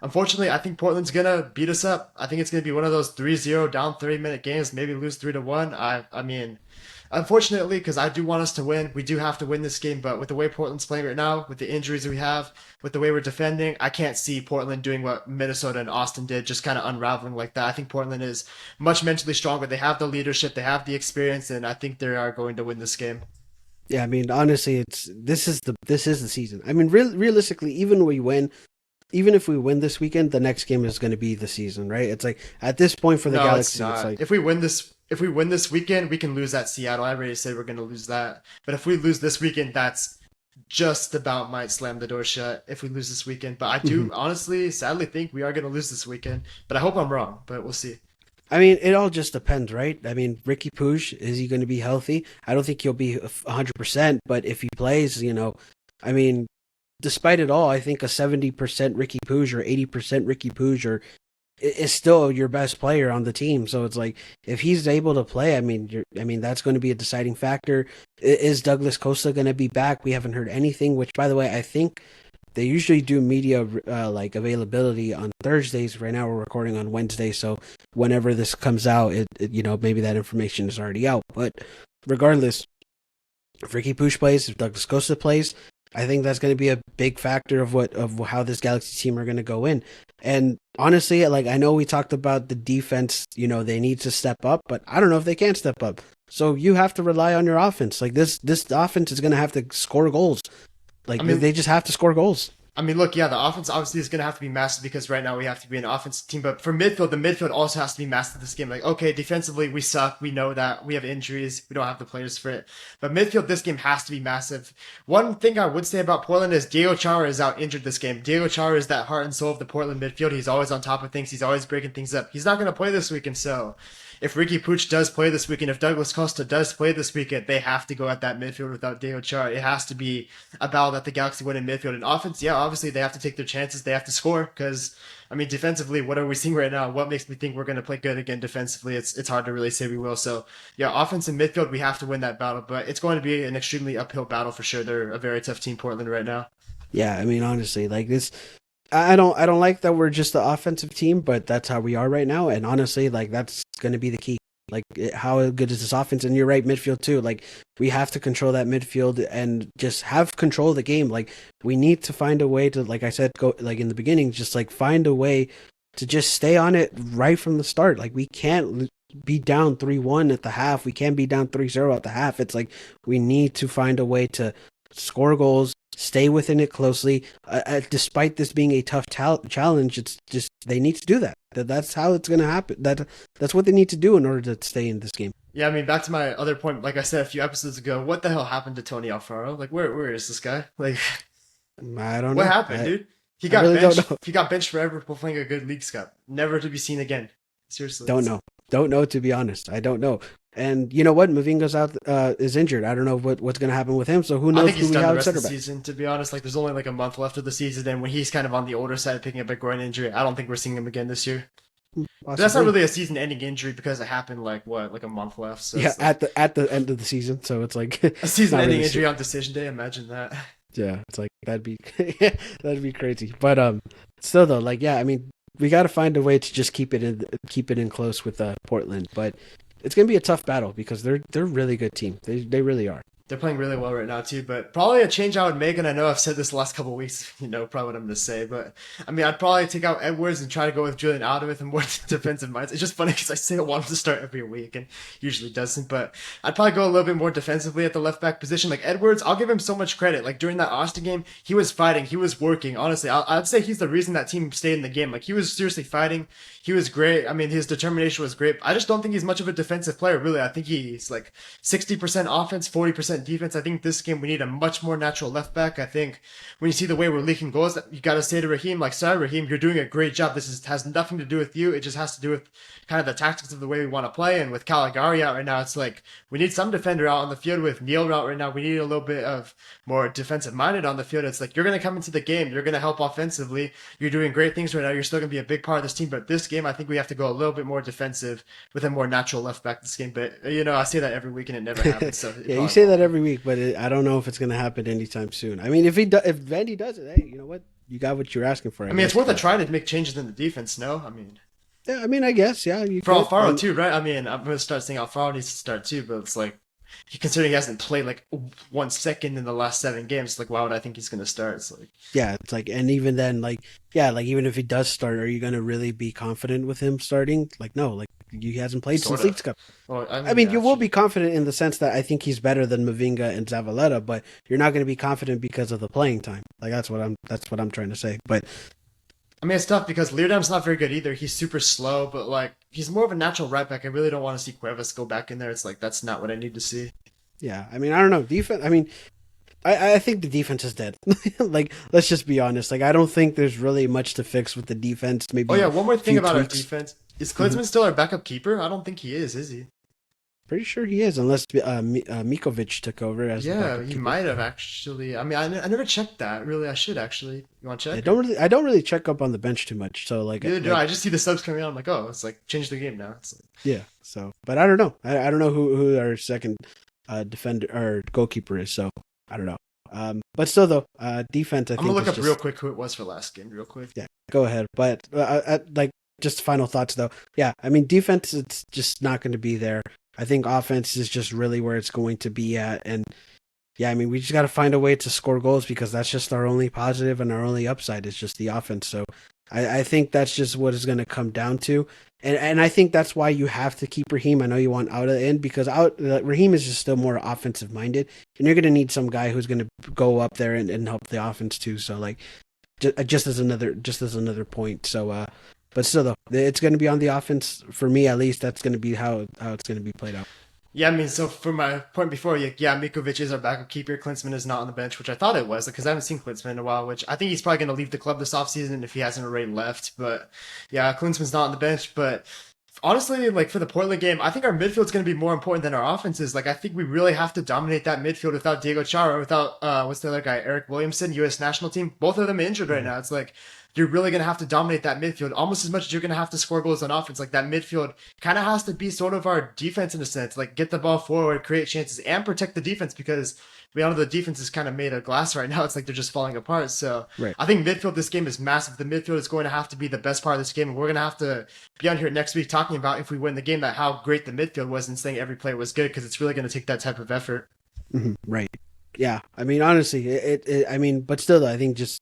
unfortunately, I think Portland's gonna beat us up. I think it's gonna be one of those 3-0 down 30-minute games, maybe lose 3-1. I mean, unfortunately, because I do want us to win, we do have to win this game. But with the way Portland's playing right now, with the injuries we have, with the way we're defending, I can't see Portland doing what Minnesota and Austin did, just kind of unraveling like that. I think Portland is much mentally stronger. They have the leadership, they have the experience, and I think they are going to win this game. Yeah, I mean, honestly, this is the season. I mean, realistically, even if we win this weekend, the next game is going to be the season, right? It's like at this point for the No, it's Galaxy, it's not. like If we win this weekend, we can lose at Seattle. I already said we're going to lose that. But if we lose this weekend, that's just about might slam the door shut if we lose this weekend. But I do honestly, sadly think we are going to lose this weekend. But I hope I'm wrong, but we'll see. I mean, it all just depends, right? I mean, Ricky Pooch, is he going to be healthy? I don't think he'll be 100%, but if he plays, I mean, despite it all, I think a 70% Ricky Pooch or 80% Ricky Pooch is still your best player on the team. So it's like if he's able to play, I mean that's going to be a deciding factor. Is Douglas Costa going to be back? We haven't heard anything. Which, by the way, I think they usually do media like availability on Thursdays. Right now we're recording on Wednesday, so whenever this comes out, maybe that information is already out. But regardless, if Ricky Pooch plays, if Douglas Costa plays, I think that's going to be a big factor of how this Galaxy team are going to go in. And honestly, like I know we talked about the defense, they need to step up, but I don't know if they can step up. So you have to rely on your offense. Like this offense is going to have to score goals. Like I mean, they just have to score goals. I mean, look, yeah, the offense obviously is going to have to be massive because right now we have to be an offensive team. But for midfield, the midfield also has to be massive this game. Like, okay, defensively, we suck. We know that. We have injuries. We don't have the players for it. But midfield, this game has to be massive. One thing I would say about Portland is Diego Chara is out injured this game. Diego Chara is that heart and soul of the Portland midfield. He's always on top of things. He's always breaking things up. He's not going to play this weekend, so if Ricky Pooch does play this weekend, if Douglas Costa does play this weekend, they have to go at that midfield without Diego Chara. It has to be a battle that the Galaxy win in midfield. And offense, yeah, obviously they have to take their chances. They have to score because, I mean, defensively, what are we seeing right now? What makes me think we're going to play good again defensively? It's hard to really say we will. So, yeah, offense and midfield, we have to win that battle. But it's going to be an extremely uphill battle for sure. They're a very tough team, Portland, right now. Yeah, I mean, honestly, like this, I don't like that we're just the offensive team, but that's how we are right now. And honestly, like that's going to be the key. Like how good is this offense? And you're right, midfield too. Like we have to control that midfield and just have control of the game. Like we need to find a way to, like I said, go like in the beginning, just like find a way to just stay on it right from the start. Like we can't be down 3-1 at the half. We can't be down 3-0 at the half. It's like we need to find a way to score goals, stay within it closely. Despite this being a tough challenge, it's just they need to do that. That's how it's going to happen. That's what they need to do in order to stay in this game. Yeah, I mean, back to my other point, like I said a few episodes ago, what the hell happened to Tony Alfaro? Like, where is this guy? Like, I don't know. what happened, dude? He got benched. He got benched forever for playing a good Leagues Cup, never to be seen again. Seriously, Don't know, to be honest. I don't know. And you know what? Mavinga's out, is injured. I don't know what's going to happen with him. So who knows? I think he's who done we the have rest at of the center back. season. To be honest, like there's only like a month left of the season, and when he's kind of on the older side, picking up a groin injury, I don't think we're seeing him again this year. But that's not really a season-ending injury because it happened like a month left. So Yeah, it's like at the end of the season. So it's like a season-ending really injury on decision day. Imagine that. Yeah, it's like that'd be that'd be crazy. But still though, like yeah, I mean, we got to find a way to just keep it in close with Portland. But it's gonna be a tough battle because they're a really good team. They really are. They're playing really well right now too, but probably a change I would make, and I know I've said this the last couple of weeks, probably what I'm going to say, but I mean, I'd probably take out Edwards and try to go with Julian Alder with a more defensive mind. It's just funny because I say I want him to start every week and usually doesn't, but I'd probably go a little bit more defensively at the left back position. Like Edwards, I'll give him so much credit. Like during that Austin game, he was fighting, he was working. Honestly, I'd say he's the reason that team stayed in the game. Like he was seriously fighting. He was great. I mean, his determination was great. I just don't think he's much of a defensive player, really. I think he's like 60% offense, 40% defense. I think this game we need a much more natural left back. I think when you see the way we're leaking goals, you got to say to Raheem, like, sorry, Raheem, you're doing a great job. Has nothing to do with you. It just has to do with kind of the tactics of the way we want to play. And with Caligari out right now, it's like we need some defender out on the field. With Neil out right now, we need a little bit of more defensive minded on the field. It's like you're going to come into the game, you're going to help offensively. You're doing great things right now. You're still going to be a big part of this team. But this game, I think we have to go a little bit more defensive with a more natural left back this game. But I say that every week and it never happens. So Yeah, you say that every week, but I don't know if it's going to happen anytime soon. I mean, if Vandy does it, hey, you know what? You got what you're asking for. I mean, it's worth a try to make changes in the defense. No, I mean. Yeah, I mean, I guess, yeah. You for could. Alfaro too, right? I mean, I'm gonna start saying Alfaro needs to start too, but it's like, considering he hasn't played like 1 second in the last 7 games, like why would I think he's gonna start? It's like, yeah, it's like, and even then, like, yeah, like even if he does start, are you gonna really be confident with him starting? Like, no, like he hasn't played since Leagues Cup. Well, I mean, you will be confident in the sense that I think he's better than Mavinga and Zavaleta, but you're not going to be confident because of the playing time. Like that's what I'm trying to say. But I mean, it's tough because Leerdam's not very good either. He's super slow, but like he's more of a natural right back. I really don't want to see Cuevas go back in there. It's like that's not what I need to see. Yeah, I mean, I don't know. Defense. I mean, I think the defense is dead. Like, let's just be honest. Like, I don't think there's really much to fix with the defense. Maybe. Oh yeah, one more thing about tweaks. Our defense. Is Klinsmann still our backup keeper? I don't think he is he? Pretty sure he is, unless Mikovic took over as. Yeah, he might have actually. I mean, I never checked that. Really, I should actually. You want to check? I don't really check up on the bench too much. So like, I just see the subs coming out. I'm like, oh, it's like change the game now. It's like, yeah. So, but I don't know. I don't know who our second defender or goalkeeper is. So I don't know. But still though, defense. I'm gonna look up real quick who it was for last game. Real quick. Yeah, go ahead. But like, just final thoughts though. Yeah, I mean, defense. It's just not going to be there. I think offense is just really where it's going to be at. And yeah, I mean, we just got to find a way to score goals because that's just our only positive and our only upside is just the offense. So I think that's just what it's going to come down to. And I think that's why you have to keep Raheem. I know you want Auda in because Raheem is just still more offensive minded. And you're going to need some guy who's going to go up there and help the offense too. So like just as another point. So, but still, though, it's going to be on the offense for me at least. That's going to be how it's going to be played out. Yeah, I mean, so for my point before, yeah, Mikovic is our backup keeper. Klinsmann is not on the bench, which I thought it was because I haven't seen Klinsmann in a while. Which I think he's probably going to leave the club this offseason if he hasn't already left. But yeah, Klinsmann's not on the bench. But honestly, like for the Portland game, I think our midfield's going to be more important than our offenses. Like I think we really have to dominate that midfield without Diego Chara, without what's the other guy, Eric Williamson, U.S. national team. Both of them injured right now. It's like you're really going to have to dominate that midfield almost as much as you're going to have to score goals on offense. Like that midfield kind of has to be sort of our defense in a sense, like get the ball forward, create chances and protect the defense because we all know the defense is kind of made of glass right now. It's like they're just falling apart. So right. I think midfield, this game is massive. The midfield is going to have to be the best part of this game. And we're going to have to be on here next week talking about if we win the game, that how great the midfield was and saying every player was good because it's really going to take that type of effort. Mm-hmm. Right. Yeah. I mean, honestly, I mean, but still though, I think just,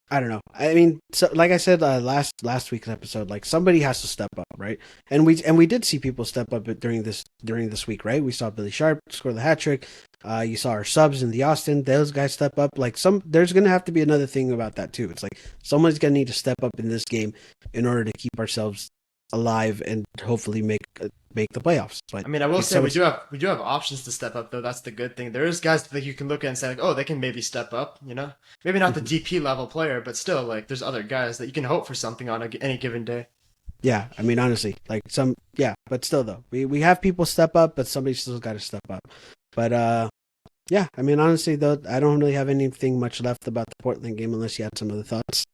I don't know. I mean, so like I said last week's episode, like somebody has to step up, right? And we did see people step up during this week, right? We saw Billy Sharp score the hat trick. You saw our subs in the Austin; those guys step up. Like there's gonna have to be another thing about that too. It's like someone's gonna need to step up in this game in order to keep ourselves alive and hopefully make the playoffs. But I mean, I will say we do have options to step up though. That's the good thing. There is guys that you can look at and say like, oh, they can maybe step up. Maybe not the DP level player, but still like there's other guys that you can hope for something on any given day. Yeah, I mean honestly, like but still though, we have people step up, but somebody still got to step up. But yeah, I mean honestly though, I don't really have anything much left about the Portland game unless you had some other thoughts.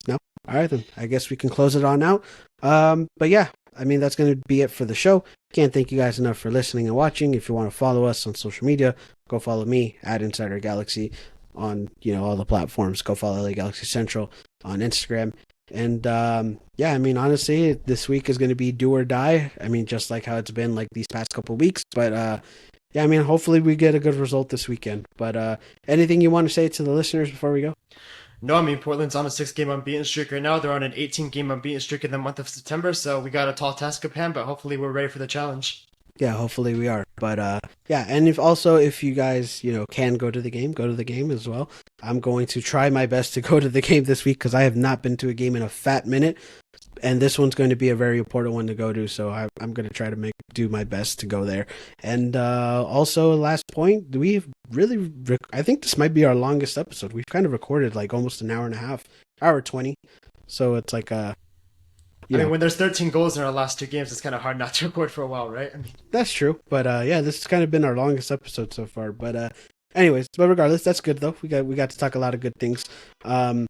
No? All right, then. I guess we can close it on out. But yeah, I mean, that's going to be it for the show. Can't thank you guys enough for listening and watching. If you want to follow us on social media, go follow me at Insider Galaxy on, all the platforms. Go follow LA Galaxy Central on Instagram. And yeah, I mean, honestly, this week is going to be do or die. I mean, just like how it's been like these past couple of weeks. But yeah, I mean, hopefully we get a good result this weekend. But anything you want to say to the listeners before we go? No, I mean, Portland's on a 6-game unbeaten streak right now. They're on an 18-game unbeaten streak in the month of September, so we got a tall task at hand, but hopefully we're ready for the challenge. Yeah, hopefully we are. But yeah, and if you guys, can go to the game as well. I'm going to try my best to go to the game this week because I have not been to a game in a fat minute. And this one's going to be a very important one to go to, so I'm going to try to do my best to go there. And also, last point, I think this might be our longest episode. We've kind of recorded like almost an hour and a half, hour 20. So it's like I mean, when there's 13 goals in our last 2 games, it's kind of hard not to record for a while, right? I mean, that's true. But yeah, this has kind of been our longest episode so far. But anyways, but regardless, that's good though. We got to talk a lot of good things. But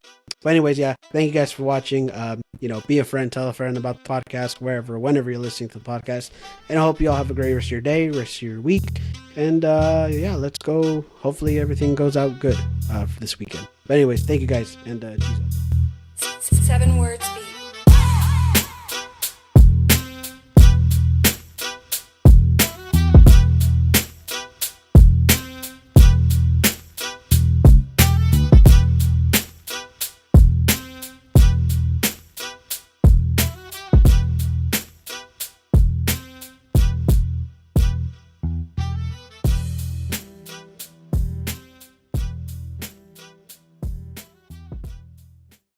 anyways, yeah, thank you guys for watching. Be a friend, tell a friend about the podcast, whenever you're listening to the podcast. And I hope you all have a great rest of your day, rest of your week. And yeah, let's go. Hopefully everything goes out good for this weekend. But anyways, thank you guys, and Jesus. 7 words.